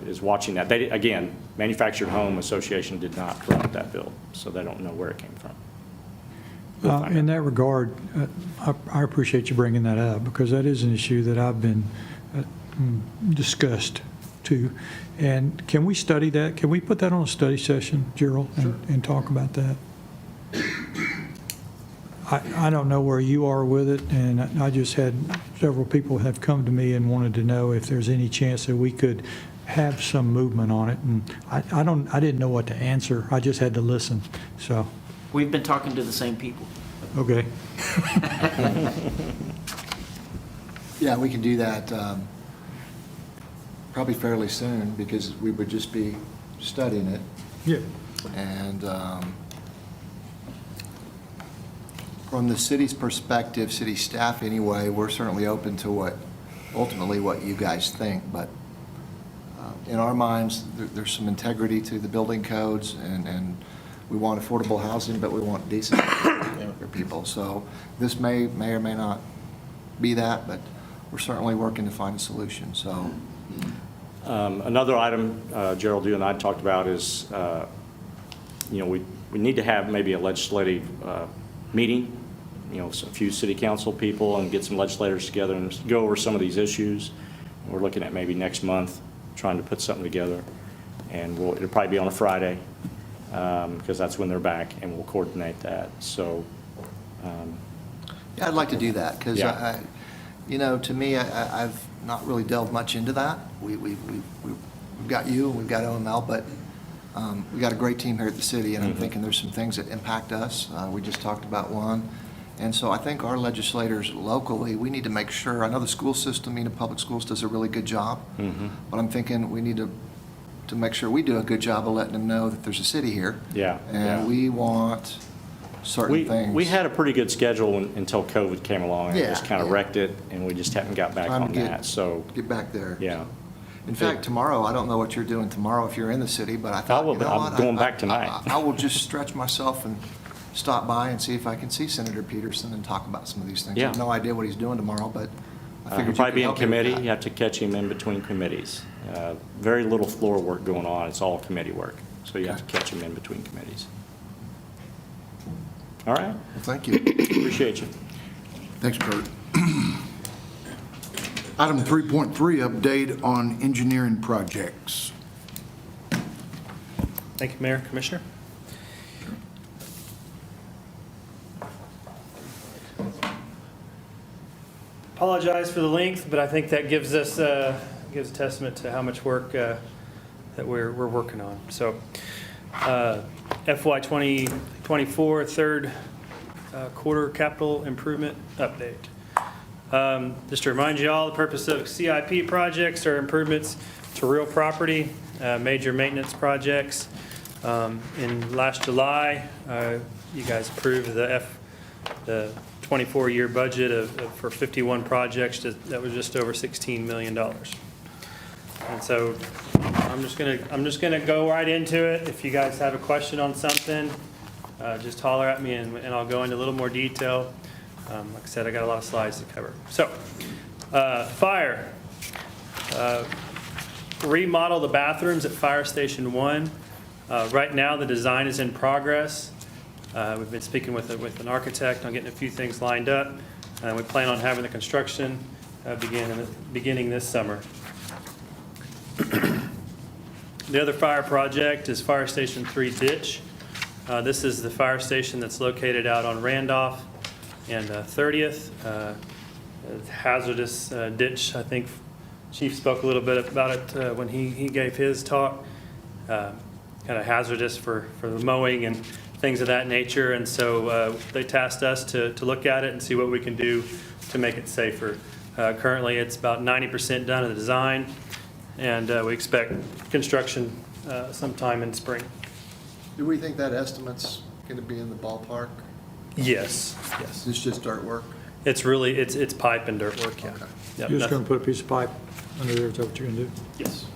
is watching that. They, again, Manufactured Home Association did not promote that bill, so they don't know where it came from. We'll find In out. that regard, I appreciate you bringing that up, because that is an issue that I've been discussed too. And can we study that? Can we put that on a study session, Gerald, and talk about that? I don't know where you are with it, and I just had several people have come to me and wanted to know if there's any chance that we could have some movement on it. And I didn't know what to answer. I just had to listen. So, We've been talking to the same people. okay. Yeah, we can do that probably fairly soon, because we would just be studying it. Yeah. And from the city's perspective, city staff anyway, we're certainly open to ultimately what you guys think. But in our minds, there's some integrity to the building codes, and we want affordable housing, but we want decent for people. So this may or may not be that, but we're certainly working to find a solution, so. Another item Gerald, you and I talked about is, we need to have maybe a legislative meeting, so a few city council people and get some legislators together and go over some of these issues. We're looking at maybe next month, trying to put something together. And it'll probably be on a Friday, because that's when they're back, and we'll coordinate that. So, Yeah, I'd like to do that, because Yeah. to me, I've not really delved much into that. We've got you, and we've got OML, but we've got a great team here at the city, and I'm thinking there's some things that impact us. We just talked about one. And so I think our legislators locally, we need to make sure, I know the school system, Public Schools does a really good job, but I'm thinking we need to make sure we do a good job of letting them know that there's a city here. Yeah, And yeah. we want certain things. We had a pretty good schedule until COVID came along. It just Yeah, kind of yeah. wrecked it, and we just haven't got back Time to on get- that. So, Get back there. yeah. In fact, tomorrow, I don't know what you're doing tomorrow if you're in the city, but I thought, will you be. know I'm what? going back tonight. I will just stretch myself and stop by and see if I can see Senator Peterson and talk about some of these things. I have Yeah. no idea what he's doing tomorrow, but I He'll figured you probably could be in help me with committee. that. You have to catch him in between committees. Very little floor work going on. It's all committee work. So you have to catch him in between committees. All right. Well, thank you. Appreciate you. Thanks, Kurt. Item 3.3, update on engineering projects. Thank you, Mayor, Commissioner. Apologize for the length, but I think that gives us gives a testament to how much work that we're working on. So, FY 2024 third quarter capital improvement update. Just to remind you all, the purpose of CIP projects are improvements to real property, major maintenance projects. In last July, you guys approved the 24-year budget for 51 projects that was just over $16 million. And so I'm just gonna go right into it. If you guys have a question on something, just holler at me and I'll go into a little more detail. Like I said, I got a lot of slides to cover. So, fire. Remodel the bathrooms at Fire Station 1. Right now, the design is in progress. We've been speaking with an architect on getting a few things lined up. We plan on having the construction beginning this summer. The other fire project is Fire Station 3 ditch. This is the fire station that's located out on Randolph and 30th. Hazardous ditch. I think Chief spoke a little bit about it when he gave his talk. Kind of hazardous for the mowing and things of that nature. And so they tasked us to look at it and see what we can do to make it safer. Currently, it's about 90% done of the design, and we expect construction sometime in spring. Do we think that estimate's going to be in the ballpark? Yes. Is this just dirt work? It's really, it's pipe and dirt work, yeah. Okay. Yep, You're just nothing- going to put a piece of pipe under there, is that what you're going to do? Yes.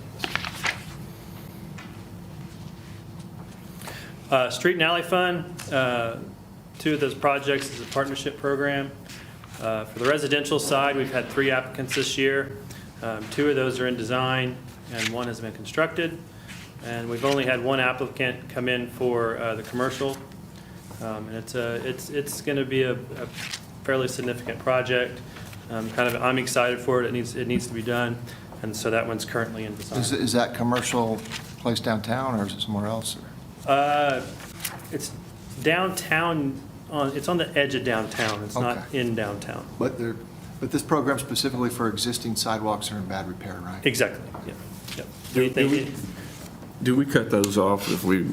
Street and Alley Fund, two of those projects is a partnership program. For the residential side, we've had 3 applicants this year. 2 of those are in design and 1 has been constructed. And we've only had 1 applicant come in for the commercial. And it's going to be a fairly significant project. I'm excited for it. It needs to be done. And so that one's currently in design. Is that commercial place downtown, or is it somewhere else? It's downtown, it's on the edge of downtown. It's not Okay. in downtown. But this program's specifically for existing sidewalks that are in bad repair, right? Exactly, yeah. Yep. Do we cut those off if we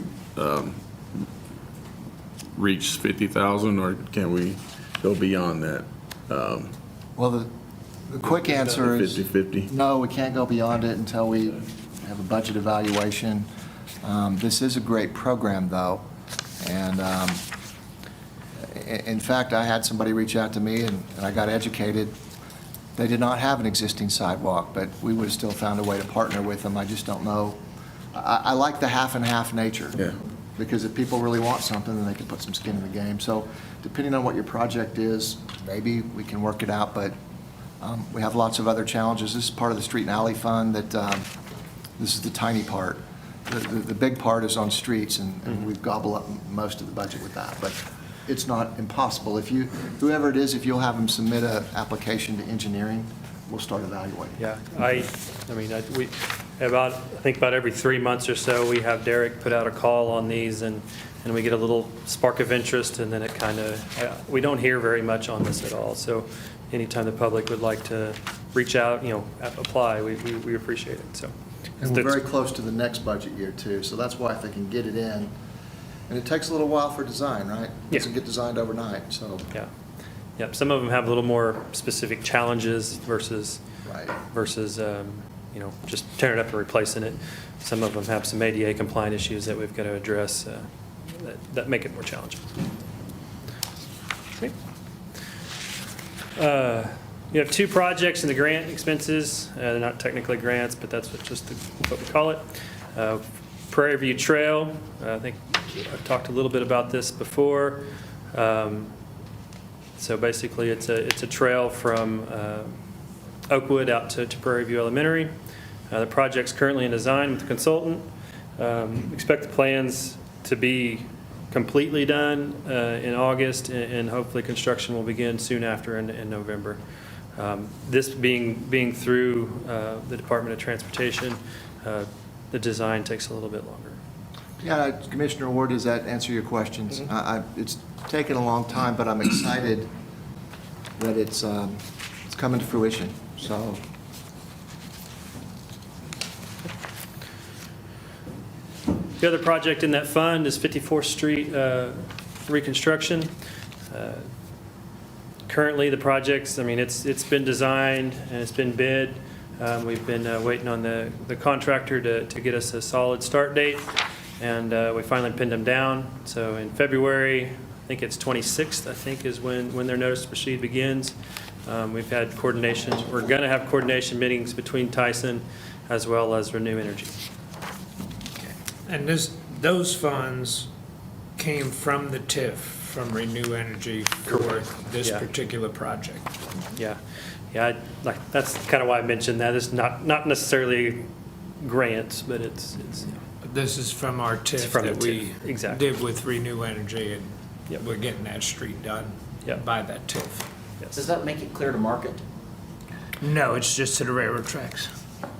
reach 50,000, or can we go beyond that? Well, the quick answer is 50/50? no, we can't go beyond it until we have a budget evaluation. This is a great program, though, and in fact, I had somebody reach out to me, and I got educated. They did not have an existing sidewalk, but we would have still found a way to partner with them. I just don't know. I like the half and half nature. Yeah. Because if people really want something, then they can put some skin in the game. So depending on what your project is, maybe we can work it out, but We have lots of other challenges. This is part of the street and alley fund that, this is the tiny part. The big part is on streets, and we gobble up most of the budget with that. But it's not impossible. Whoever it is, if you'll have them submit an application to engineering, we'll start evaluating. Yeah, I think about every 3 months or so, we have Derek put out a call on these, and we get a little spark of interest, and then it kind of, we don't hear very much on this at all. So anytime the public would like to reach out, apply, we appreciate it, so. And we're very close to the next budget year, too, so that's why if they can get it in, and it takes a little while for design, right? It doesn't get designed overnight, so. Yeah. Yep, some of them have a little more specific challenges versus, Right. just tearing it up and replacing it. Some of them have some ADA compliant issues that we've got to address that make it more challenging. Okay. You have 2 projects in the grant expenses. They're not technically grants, but that's what we call it. Prairie View Trail, I think I've talked a little bit about this before. So basically, it's a trail from Oakwood out to Prairie View Elementary. The project's currently in design with the consultant. Expect the plans to be completely done in August, and hopefully construction will begin soon after in November. This being through the Department of Transportation, the design takes a little bit longer. Yeah, Commissioner Ward, does that answer your questions? It's taken a long time, but I'm excited that it's coming to fruition, so. The other project in that fund is 54th Street reconstruction. Currently, the project's, it's been designed and it's been bid. We've been waiting on the contractor to get us a solid start date, and we finally pinned them down. So in February, I think it's 26th, I think, is when their notice to proceed begins. We've had coordination. We're going to have coordination meetings between Tyson as well as Renew Energy. And those funds came from the TIF, from Renew Energy for this Yeah. particular project. Yeah, that's kind of why I mentioned that. It's not necessarily grants, but it's This is from our TIF from that the we TIF, exactly. did with Renew Energy, and Yep. we're getting that street done Yep. by that TIF. Does yes. that make it clear to market? No, it's just to the railroad tracks.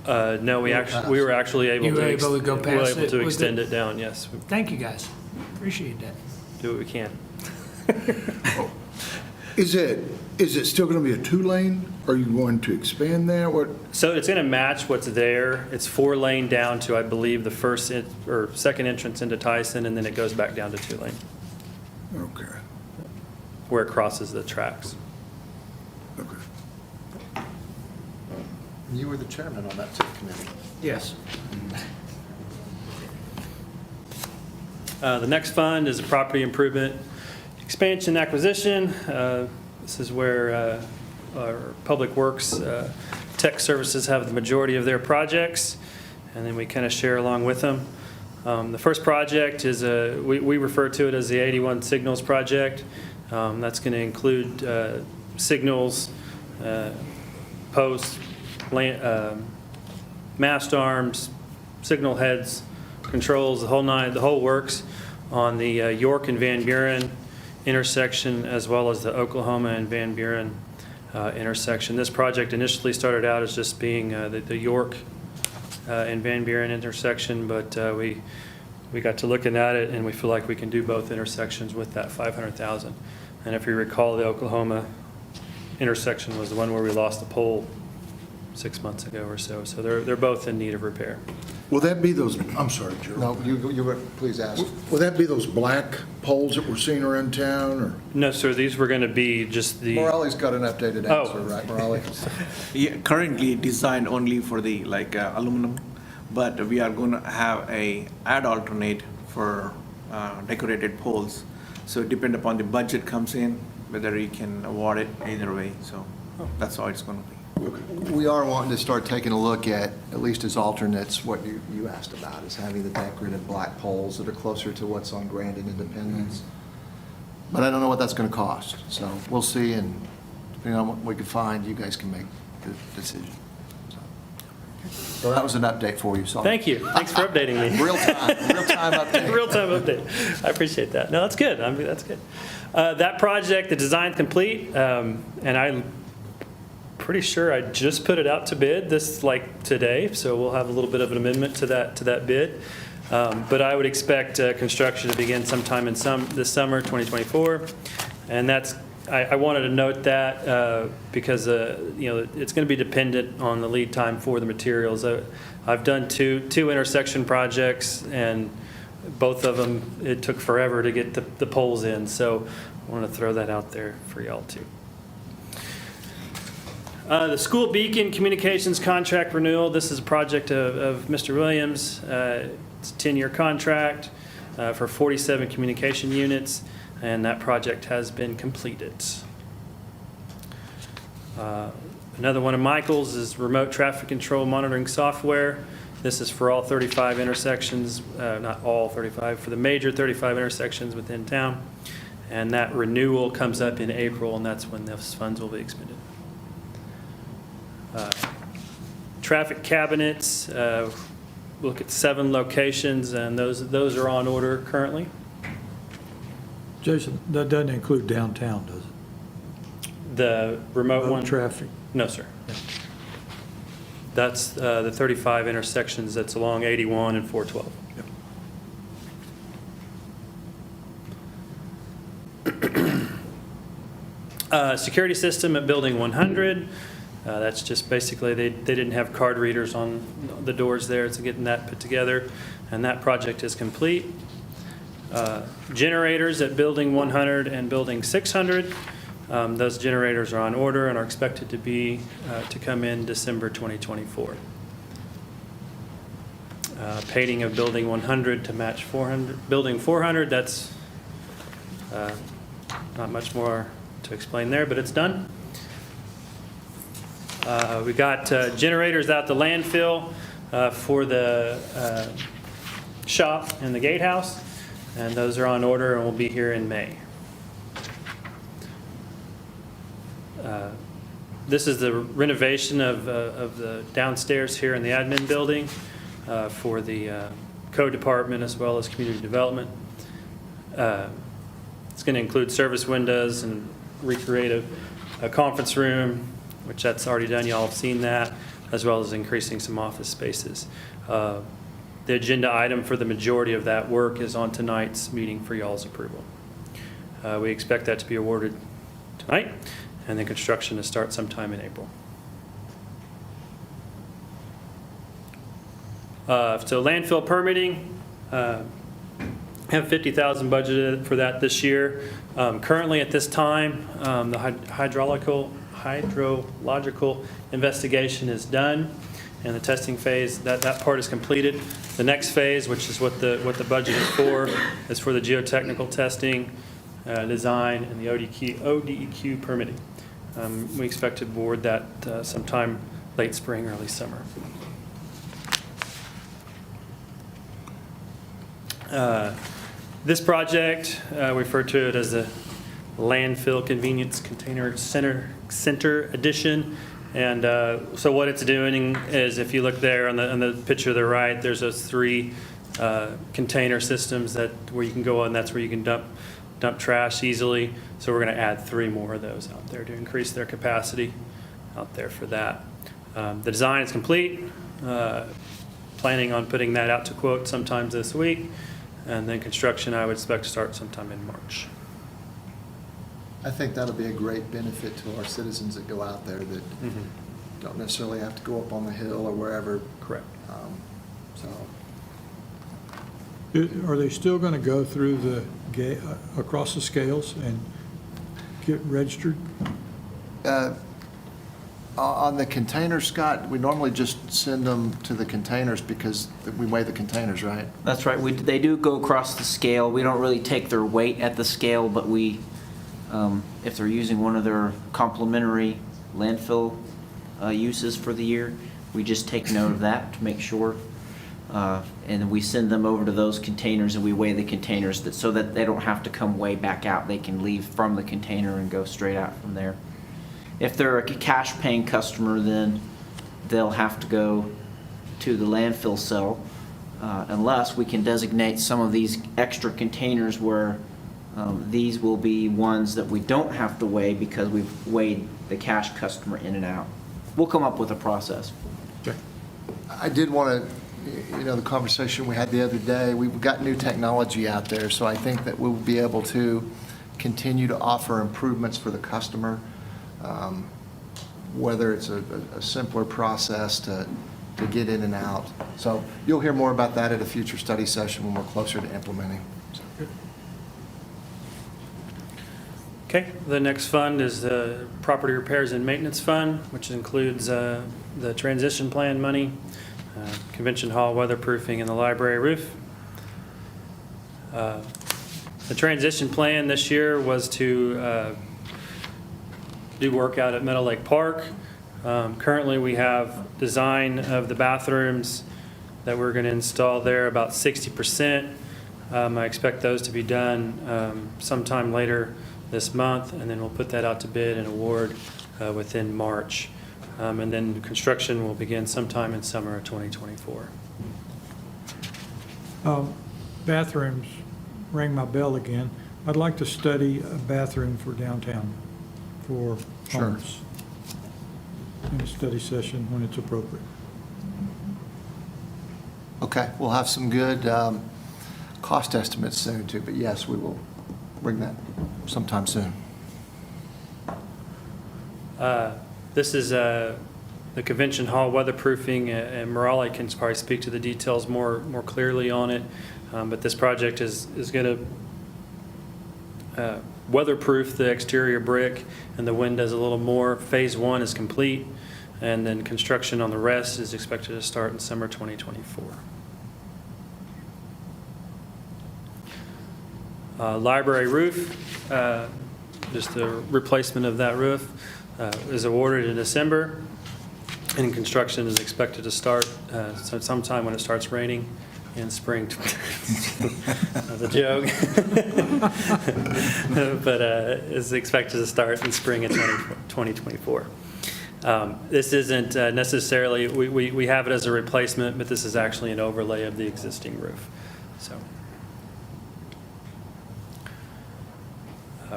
No, we were actually able You to. were able to go we were past able it to with extend it? it down. Yes, we Thank you, guys. Appreciate that. do what we can. Is it still going to be a 2-lane? Are you going to expand that? What? So it's going to match what's there. It's 4-lane down to, I believe, the first or second entrance into Tyson, and then it goes back down to 2-lane Okay. where it crosses the tracks. Okay. You were the chairman on that TIF committee. Yes. The next fund is a property improvement expansion acquisition. This is where our Public Works Tech Services have the majority of their projects, and then we kind of share along with them. The first project is we refer to it as the 81 Signals Project. That's going to include signals, posts, mast arms, signal heads, controls, the whole works on the York and Van Buren intersection, as well as the Oklahoma and Van Buren intersection. This project initially started out as just being the York and Van Buren intersection, but we got to looking at it, and we feel like we can do both intersections with that $500,000. And if you recall, the Oklahoma intersection was the one where we lost the pole 6 months ago or so. So they're both in need of repair. Will that be those, I'm sorry, Gerald. No, you were, please ask. Will that be those black poles that we're seeing around town, or? No, sir, these were going to be just the, Morale's got an updated Oh. answer, right, Morale? Yeah, currently designed only for the aluminum, but we are going to have a add alternate for decorated poles. So depend upon the budget comes in, whether you can award it either way. So that's how it's going to be. We are wanting to start taking a look at least as alternates, what you asked about, is having the decorative black poles that are closer to what's on Grand and Independence. But I don't know what that's going to cost, so we'll see, and depending on what we can find, you guys can make the decision. So that was an update for you, so. Thank you. Thanks for updating me. Real-time update. Real-time update. I appreciate that. No, that's good. I mean, that's good. That project, the design's complete, and I'm pretty sure I just put it out to bid today, so we'll have a little bit of an amendment to that bid. But I would expect construction to begin sometime in this summer, 2024, and I wanted to note that because it's going to be dependent on the lead time for the materials. I've done two intersection projects, and both of them, it took forever to get the poles in, so I want to throw that out there for y'all too. The School Beacon Communications Contract Renewal, this is a project of Mr. Williams. It's a 10-year contract for 47 communication units, and that project has been completed. Another one of Michael's is remote traffic control monitoring software. This is for all 35 intersections, not all 35, for the major 35 intersections within town. And that renewal comes up in April, and that's when those funds will be expended. Traffic cabinets, look at 7 locations, and those are on order currently. Jason, that doesn't include downtown, does it? The remote one? Traffic. No, sir. That's the 35 intersections that's along 81 and 412. Security system at Building 100. That's just basically they didn't have card readers on the doors there, so getting that put together, and that project is complete. Generators at Building 100 and Building 600. Those generators are on order and are expected to come in December 2024. Painting of Building 100 to match 400. Building 400, that's not much more to explain there, but it's done. We got generators out the landfill for the shop and the gatehouse, and those are on order and will be here in May. This is the renovation of the downstairs here in the admin building for the code department as well as community development. It's going to include service windows and recreate a conference room, which that's already done. Y'all have seen that, as well as increasing some office spaces. The agenda item for the majority of that work is on tonight's meeting for y'all's approval. We expect that to be awarded tonight, and then construction to start sometime in April. So landfill permitting, have $50,000 budgeted for that this year. Currently at this time, the hydrological investigation is done, and the testing phase, that part is completed. The next phase, which is what the budget is for the geotechnical testing, design, and the ODEQ permitting. We expect to board that sometime late spring, early summer. This project, we refer to it as the Landfill Convenience Container Center Edition. And so what it's doing is, if you look there on the picture to the right, there's those 3 container systems where you can go on. That's where you can dump trash easily. So we're going to add 3 more of those out there to increase their capacity out there for that. The design is complete. Planning on putting that out to quote sometime this week. And then construction, I would expect to start sometime in March. I think that'll be a great benefit to our citizens that go out there that don't necessarily have to go up on the hill or wherever. Correct. So. Are they still going to go through the across the scales and get registered? On the containers, Scott, we normally just send them to the containers because we weigh the containers, right? That's right. They do go across the scale. We don't really take their weight at the scale, but we, if they're using one of their complementary landfill uses for the year, we just take note of that to make sure. And we send them over to those containers, and we weigh the containers so that they don't have to come way back out. They can leave from the container and go straight out from there. If they're a cash paying customer, then they'll have to go to the landfill cell, unless we can designate some of these extra containers where these will be ones that we don't have to weigh because we've weighed the cash customer in and out. We'll come up with a process. I did want to, the conversation we had the other day, we've got new technology out there, so I think that we'll be able to continue to offer improvements for the customer, whether it's a simpler process to get in and out. So you'll hear more about that at a future study session when we're closer to implementing. Okay, the next fund is the Property Repairs and Maintenance Fund, which includes the transition plan money, Convention Hall weatherproofing, and the library roof. The transition plan this year was to do work out at Meadow Lake Park. Currently, we have design of the bathrooms that we're going to install there about 60%. I expect those to be done sometime later this month, and then we'll put that out to bid and award within March. And then construction will begin sometime in summer of 2024. Bathrooms, rang my bell again. I'd like to study a bathroom for downtown for homeless in a study session when it's appropriate. Okay, we'll have some good cost estimates soon too, but yes, we will bring that sometime soon. This is the Convention Hall weatherproofing, and Morale can probably speak to the details more clearly on it. But this project is going to weatherproof the exterior brick, and the wind does a little more. Phase 1 is complete, and then construction on the rest is expected to start in summer 2024. Library roof, just the replacement of that roof, is awarded in December, and construction is expected to start sometime when it starts raining in spring. That's a joke. But is expected to start in spring of 2024. This isn't necessarily, we have it as a replacement, but this is actually an overlay of the existing roof. So.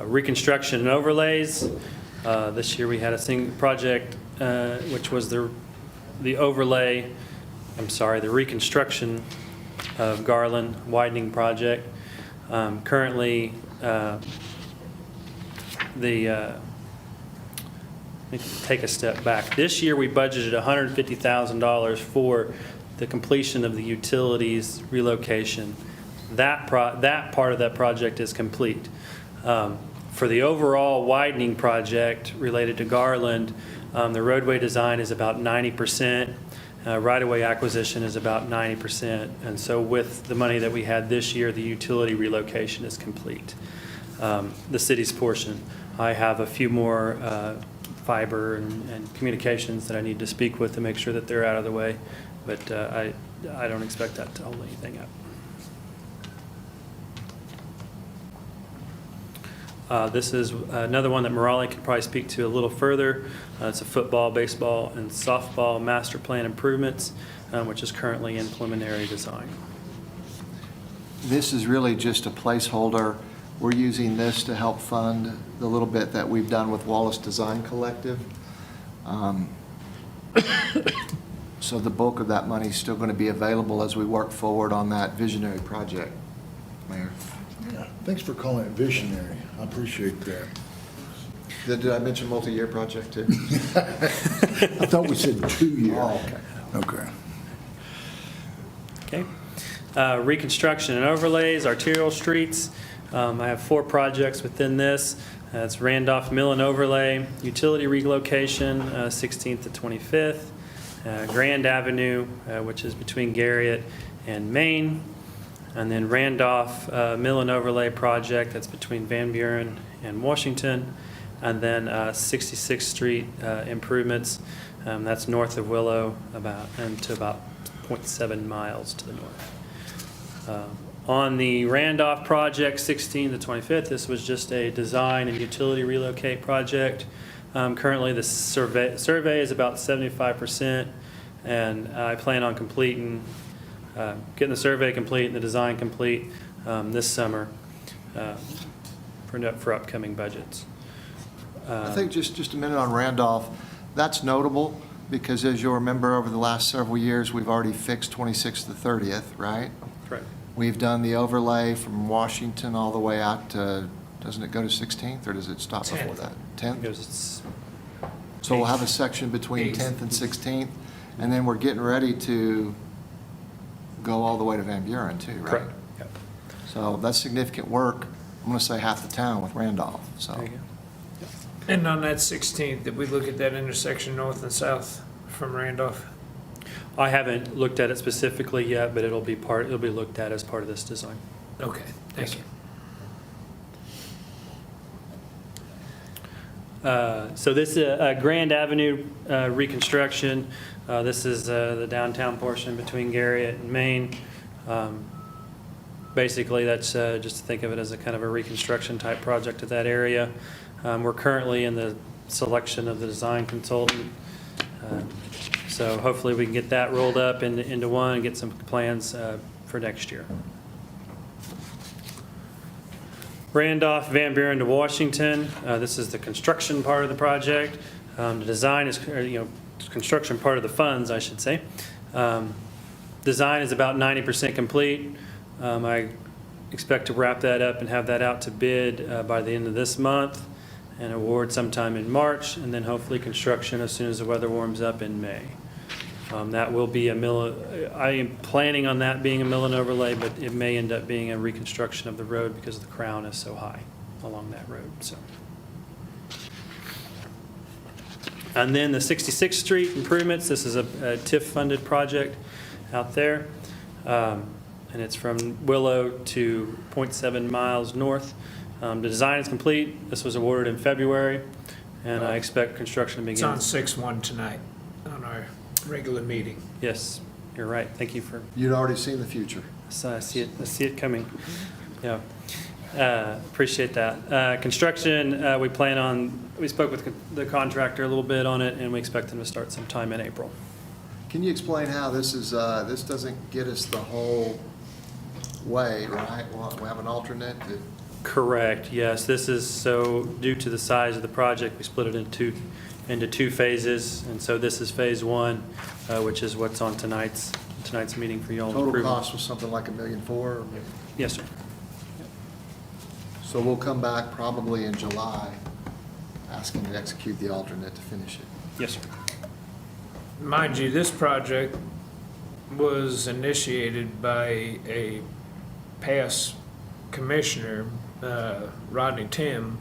Reconstruction and overlays. This year we had a single project, which was the reconstruction of Garland widening project. Currently, let me take a step back. This year we budgeted $150,000 for the completion of the utilities relocation. That part of that project is complete. For the overall widening project related to Garland, the roadway design is about 90%. Right-of-way acquisition is about 90%. And so with the money that we had this year, the utility relocation is complete. The city's portion, I have a few more fiber and communications that I need to speak with to make sure that they're out of the way. But I don't expect that to hold anything up. This is another one that Morale could probably speak to a little further. It's a football, baseball, and softball master plan improvements, which is currently in preliminary design. This is really just a placeholder. We're using this to help fund the little bit that we've done with Wallace Design Collective. So the bulk of that money is still going to be available as we work forward on that visionary project, Mayor. Yeah, thanks for calling it visionary. I appreciate that. Did I mention multi-year project too? I thought we said 2 years. Oh, okay. Okay. Okay. Reconstruction and overlays, arterial streets. I have 4 projects within this. It's Randolph Mill and Overlay, utility relocation, 16th to 25th, Grand Avenue, which is between Garriott and Main, and then Randolph Mill and Overlay project, that's between Van Buren and Washington, and then 66th Street improvements, that's north of Willow and to about 0.7 miles to the north. On the Randolph project, 16th to 25th, this was just a design and utility relocate project. Currently, the survey is about 75%, and I plan on getting the survey complete and the design complete this summer for upcoming budgets. I think just a minute on Randolph, that's notable because as you'll remember, over the last several years, we've already fixed 26th to 30th, right? Correct. We've done the overlay from Washington all the way out to, doesn't it go to 16th or does it stop before 10th. that? 10th? Because So we'll have a section between 8th. 10th and 16th, and then we're getting ready to go all the way to Van Buren too, right? Correct. Yep. So that's significant work. I'm going to say half the town with Randolph, so. There you go. And on that 16th, did we look at that intersection north and south from Randolph? I haven't looked at it specifically yet, but it'll be looked at as part of this design. Okay, thank you. So this is Grand Avenue reconstruction. This is the downtown portion between Garriott and Main. Basically, that's just to think of it as a kind of a reconstruction type project of that area. We're currently in the selection of the design consultant. So hopefully we can get that rolled up into one and get some plans for next year. Randolph, Van Buren to Washington. This is the construction part of the project. The design is, construction part of the funds, I should say. Design is about 90% complete. I expect to wrap that up and have that out to bid by the end of this month and award sometime in March, and then hopefully construction as soon as the weather warms up in May. That will be I am planning on that being a mill and overlay, but it may end up being a reconstruction of the road because the crown is so high along that road. So, and then the 66th Street improvements. This is a TIF-funded project out there, and it's from Willow to 0.7 miles north. The design is complete. This was awarded in February, and I expect construction to It's begin. on 6/1 tonight on our regular meeting. Yes, you're right. Thank you for. You'd already seen the future. So I see it coming. Yeah. Appreciate that. Construction, we spoke with the contractor a little bit on it, and we expect them to start sometime in April. Can you explain how this doesn't get us the whole way, right? We'll have an alternate that. Correct, yes. This is so due to the size of the project, we split it into two phases. And so this is phase one, which is what's on tonight's meeting for y'all. Total cost was something like $1.4 million? Yes, sir. So we'll come back probably in July, asking to execute the alternate to finish it. Yes, sir. Mind you, this project was initiated by a past commissioner, Rodney Tim,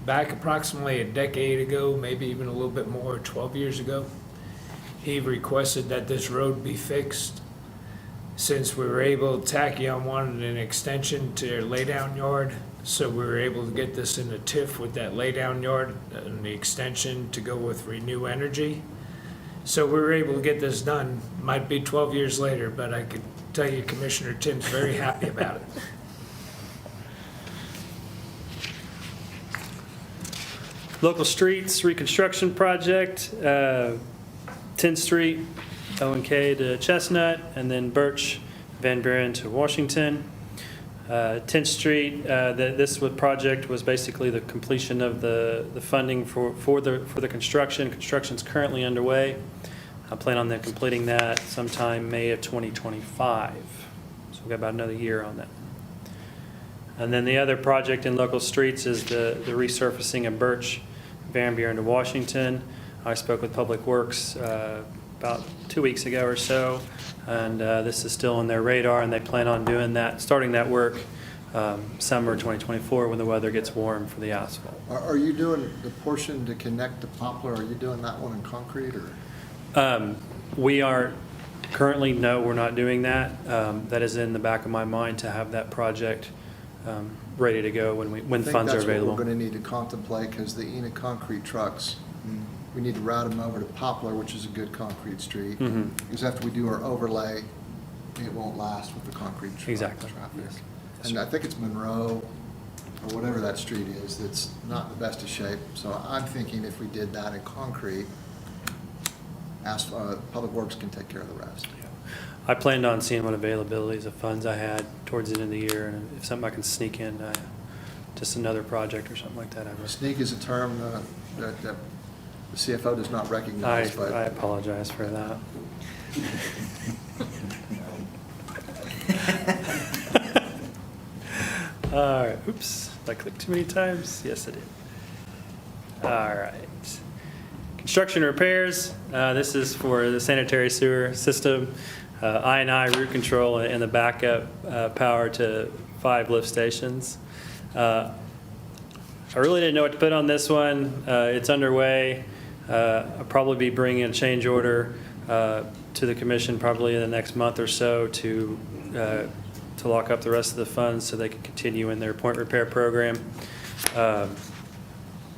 back approximately a decade ago, maybe even a little bit more, 12 years ago. He requested that this road be fixed. Since we were able, Tachyon wanted an extension to their laydown yard, so we were able to get this in a TIF with that laydown yard and the extension to go with Renew Energy. So we were able to get this done. Might be 12 years later, but I could tell you Commissioner Tim's very happy about it. Local streets reconstruction project, 10th Street, O&K to Chestnut, and then Birch, Van Buren to Washington. 10th Street, this project was basically the completion of the funding for the construction. Construction's currently underway. I plan on completing that sometime May of 2025. So we've got about another year on that. And then the other project in local streets is the resurfacing of Birch, Van Buren to Washington. I spoke with Public Works about 2 weeks ago or so, and this is still on their radar, and they plan on starting that work summer 2024 when the weather gets warm for the asphalt. Are you doing the portion to connect to Poplar, are you doing that one in concrete or? We are currently, no, we're not doing that. That is in the back of my mind to have that project ready to go when funds are available. I think that's what we're going to need to contemplate, because the Enid concrete trucks, we need to route them over to Poplar, which is a good concrete street. Because after we do our overlay, it won't last with the concrete truck Exactly. traffic. Yes. And I think it's Monroe, or whatever that street is, that's not in the best of shape. So I'm thinking if we did that in concrete, Public Works can take care of the rest. I planned on seeing what availabilities of funds I had towards the end of the year, and if something I can sneak in, just another project or something like that, I would. Sneak is a term that the CFO does not recognize, but. I apologize for that. All right, oops, did I click too many times? Yes, I did. All right. Construction repairs, this is for the sanitary sewer system, I&I root control and the backup power to 5 lift stations. I really didn't know what to put on this one. It's underway. I'll probably be bringing a change order to the commission probably in the next month or so to lock up the rest of the funds so they can continue in their point repair program.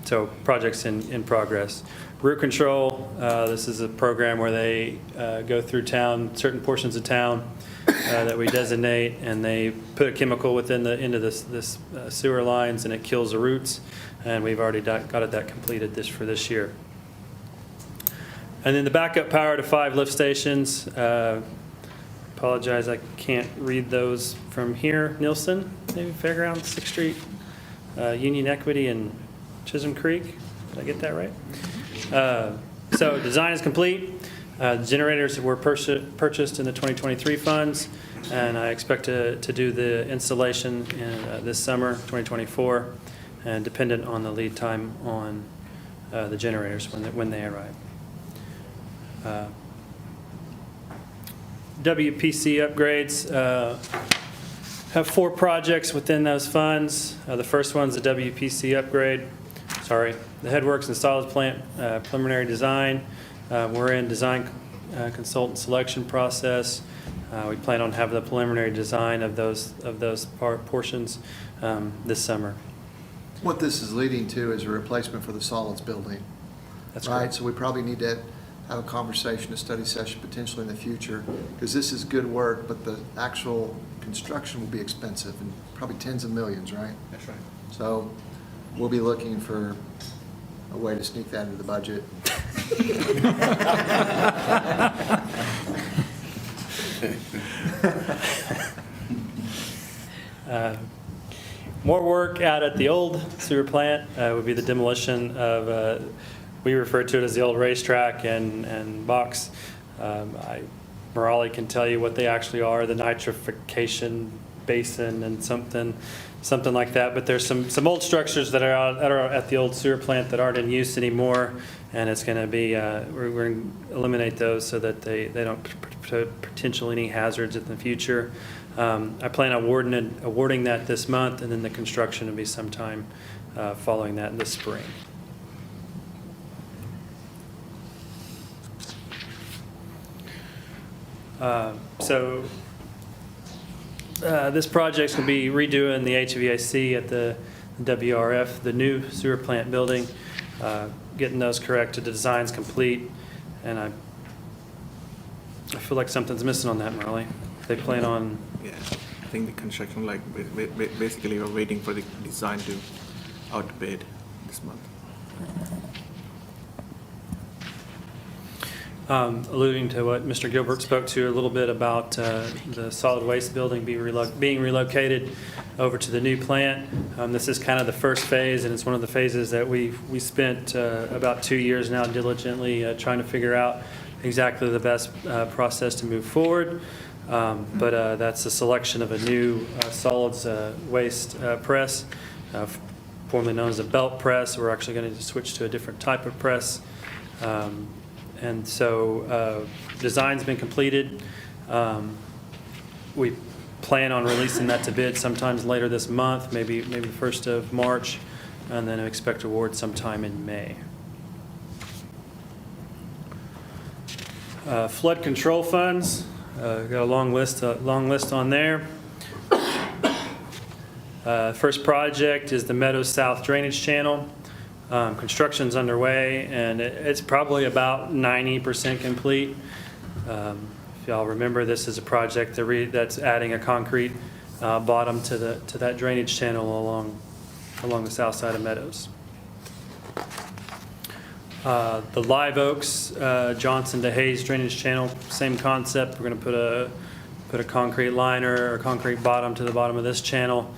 So projects in progress. Root control, this is a program where they go through town, certain portions of town that we designate, and they put a chemical into this sewer lines, and it kills the roots. And we've already got that completed for this year. And then the backup power to 5 lift stations. Apologize, I can't read those from here. Nielsen, maybe Fairground, 6th Street, Union Equity, and Chisholm Creek. Did I get that right? So design is complete. Generators were purchased in the 2023 funds, and I expect to do the installation in this summer, 2024, and dependent on the lead time on the generators when they arrive. WPC upgrades, have 4 projects within those funds. The first one's the WPC upgrade. The headworks and solids plant preliminary design. We're in design consultant selection process. We plan on having the preliminary design of those portions this summer. What this is leading to is a replacement for the solids building. That's right. correct. So we probably need to have a conversation, a study session potentially in the future, because this is good work, but the actual construction will be expensive and probably tens of millions, right? That's right. So we'll be looking for a way to sneak that into the budget. More work out at the old sewer plant would be the demolition of, we refer to it as the old racetrack and box. Morale can tell you what they actually are, the nitrification basin and something like that. But there's some old structures that are at the old sewer plant that aren't in use anymore, and it's going to be, we're going to eliminate those so that they don't potential any hazards in the future. I plan on awarding that this month, and then the construction will be sometime following that in the spring. This project's going to be redoing the HVAC at the WRF, the new sewer plant building, getting those corrected, the design's complete, and I feel like something's missing on that, Marley. They plan on... Yeah, I think the construction, like, basically we're waiting for the design to outbid this month. Alluding to what Mr. Gilbert spoke to a little bit about the solid waste building being relocated over to the new plant. This is kind of the first phase, and it's one of the phases that we spent about 2 years now diligently trying to figure out exactly the best process to move forward. But that's the selection of a new solids waste press, formerly known as a belt press. We're actually going to switch to a different type of press. And so design's been completed. We plan on releasing that to bid sometimes later this month, maybe the 1st of March, and then I expect award sometime in May. Flood control funds, got a long list on there. First project is the Meadows South Drainage Channel. Construction's underway, and it's probably about 90% complete. If y'all remember, this is a project that's adding a concrete bottom to that drainage channel along along the south side of Meadows. The Live Oaks, Johnson to Hayes Drainage Channel, same concept. We're going to put a concrete liner or concrete bottom to the bottom of this channel.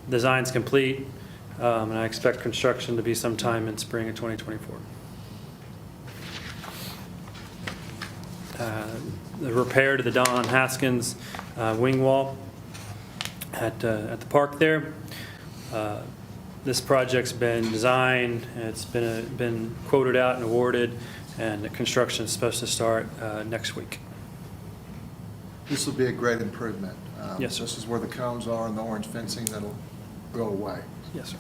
Design's complete, and I expect construction to be sometime in spring of 2024. The repair to the Don Haskins wing wall at the park there. This project's been designed, it's been quoted out and awarded, and the construction is supposed to start next week. This will be a great improvement. Yes, sir. This is where the cones are and the orange fencing that'll go away. Yes,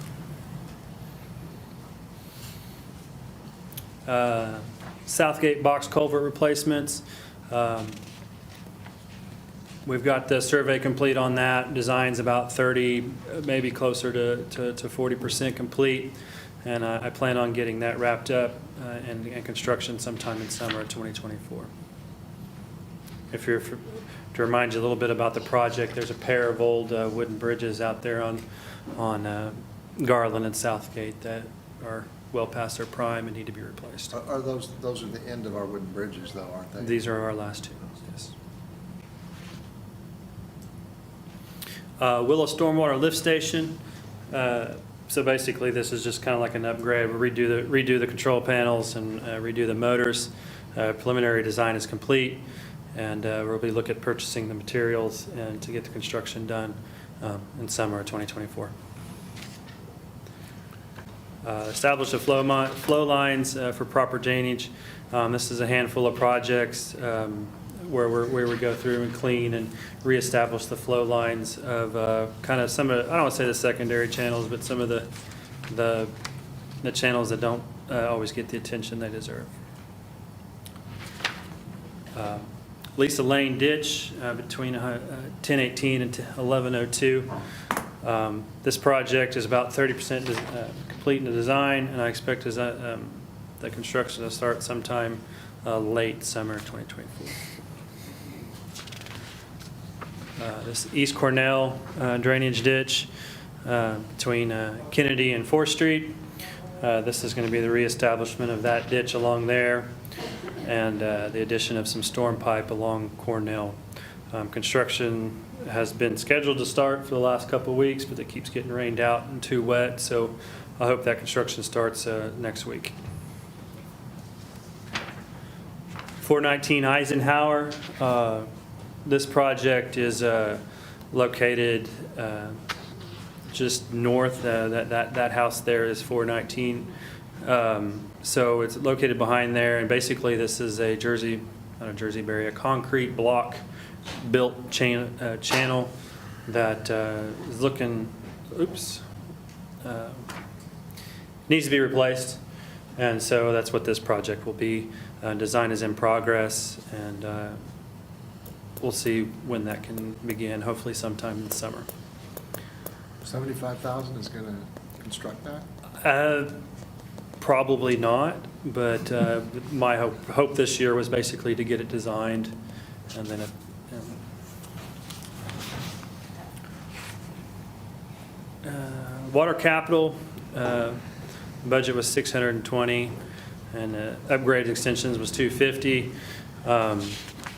sir. Southgate box culvert replacements. We've got the survey complete on that. Design's about 30, maybe closer to 40% complete. And I plan on getting that wrapped up and construction sometime in summer of 2024. To remind you a little bit about the project, there's a pair of old wooden bridges out there on Garland and Southgate that are well past their prime and need to be replaced. Are those are the end of our wooden bridges though, aren't they? These are our last two, yes. Willow Stormwater Lift Station. So basically, this is just kind of like an upgrade. We'll redo the control panels and redo the motors. Preliminary design is complete, and we'll be looking at purchasing the materials and to get the construction done in summer of 2024. Establish the flow lines for proper drainage. This is a handful of projects where we go through and clean and reestablish the flow lines of kind of some of, I don't want to say the secondary channels, but some of the channels that don't always get the attention they deserve. Lisa Lane ditch between 1018 and 1102. This project is about 30% complete in the design, and I expect the construction to start sometime late summer 2024. This East Cornell drainage ditch between Kennedy and 4th Street. This is going to be the reestablishment of that ditch along there, and the addition of some storm pipe along Cornell. Construction has been scheduled to start for the last couple of weeks, but it keeps getting rained out and too wet, so I hope that construction starts next week. 419 Eisenhower. This project is located just north. That house there is 419. So it's located behind there, and basically this is a a concrete block built channel that is looking, needs to be replaced, and so that's what this project will be. Design is in progress, and we'll see when that can begin, hopefully sometime in the summer. 75,000 is going to construct that? Probably not, but my hope this year was basically to get it designed, and then water capital budget was 620, and upgrade extensions was 250.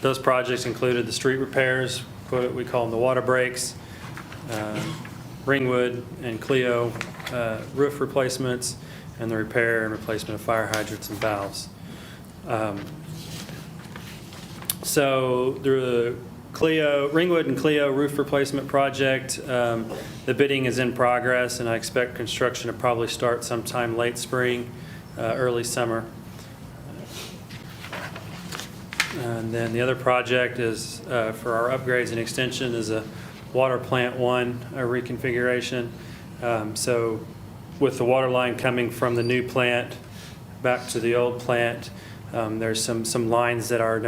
Those projects included the street repairs, we call them the water breaks, Ringwood and Clio roof replacements, and the repair and replacement of fire hydrants and valves. So the Ringwood and Clio roof replacement project, the bidding is in progress, and I expect construction to probably start sometime late spring, early summer. And then the other project is for our upgrades and extension is a water plant 1 reconfiguration. So with the water line coming from the new plant back to the old plant, there's some lines that aren't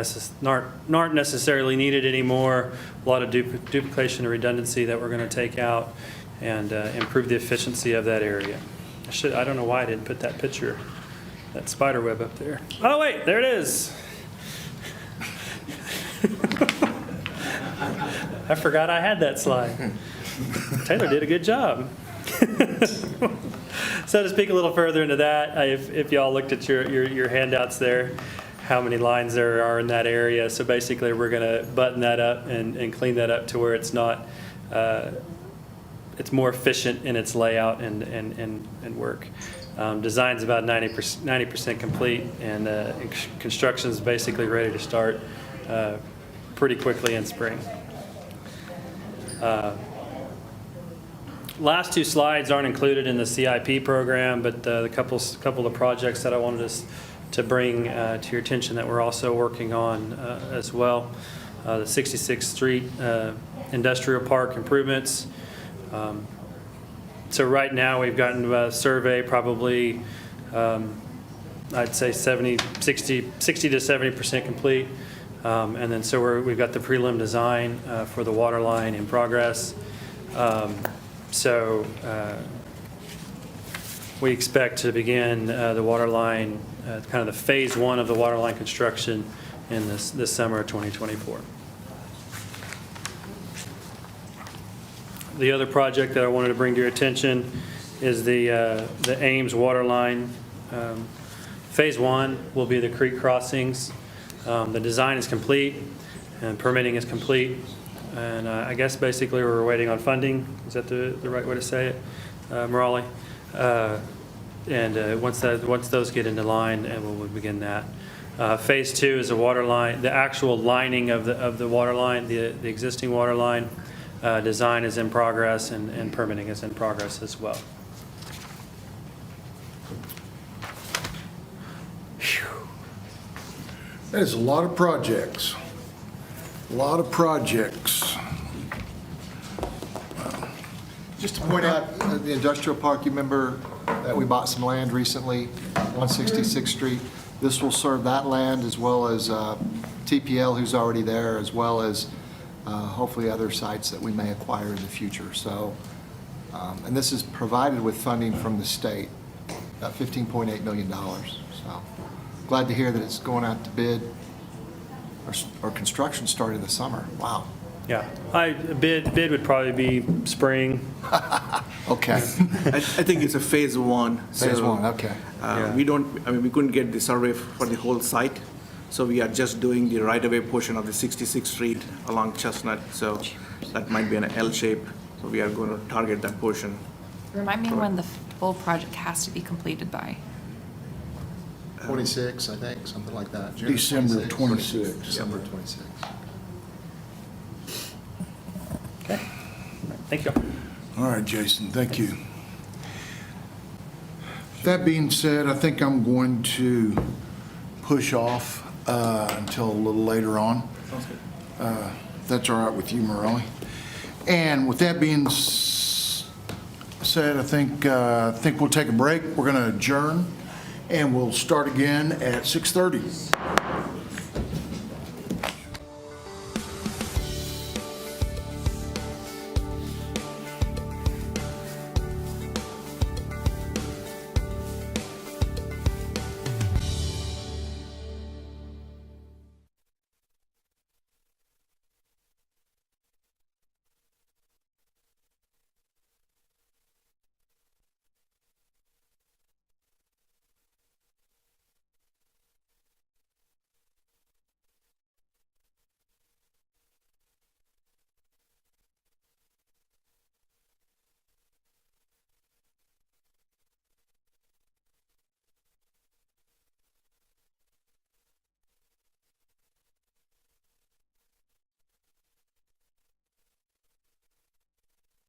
necessarily needed anymore. A lot of duplication and redundancy that we're going to take out and improve the efficiency of that area. I don't know why I didn't put that picture, that spider web up there. Oh wait, there it is. I forgot I had that slide. Taylor did a good job. So to speak a little further into that, if y'all looked at your handouts there, how many lines there are in that area. So basically, we're going to button that up and clean that up to where it's not, it's more efficient in its layout and work. Design's about 90% complete, and construction's basically ready to start pretty quickly in spring. Last two slides aren't included in the CIP program, but the couple of projects that I wanted us to bring to your attention that we're also working on as well. The 66th Street Industrial Park improvements. So right now, we've gotten a survey probably, I'd say 60 to 70% complete. And then so we've got the prelim design for the water line in progress. So we expect to begin the water line, kind of the phase one of the water line construction in this summer of 2024. The other project that I wanted to bring to your attention is the Ames water line. Phase one will be the creek crossings. The design is complete and permitting is complete. And I guess basically we're waiting on funding. Is that the right way to say it, Morali? And once those get into line, we'll begin that. Phase two is the water line, the actual lining of the water line, the existing water line. Design is in progress and permitting is in progress as well. That is a lot of projects. A lot of projects. Just to point out, the industrial park, you remember that we bought some land recently, 166th Street. This will serve that land as well as TPL, who's already there, as well as hopefully other sites that we may acquire in the future. So, and this is provided with funding from the state, about $15.8 million. So glad to hear that it's going out to bid, or construction started this summer. Wow. Yeah, bid would probably be spring. Okay. I think it's a phase one. Phase so, one, okay. We couldn't get the survey for the whole site, so we are just doing the right-of-way portion of the 66th Street along Chestnut, so that might be an L shape, so we are going to target that portion. Remind me when the full project has to be completed by. 26, I think, something like that. December 26. December 26. Okay, thank you. All right, Jason, thank you. That being said, I think I'm going to push off until a little later on. Sounds good. That's all right with you, Morelli. And with that being said, I think we'll take a break. We're going to adjourn, and we'll start again at 6:30.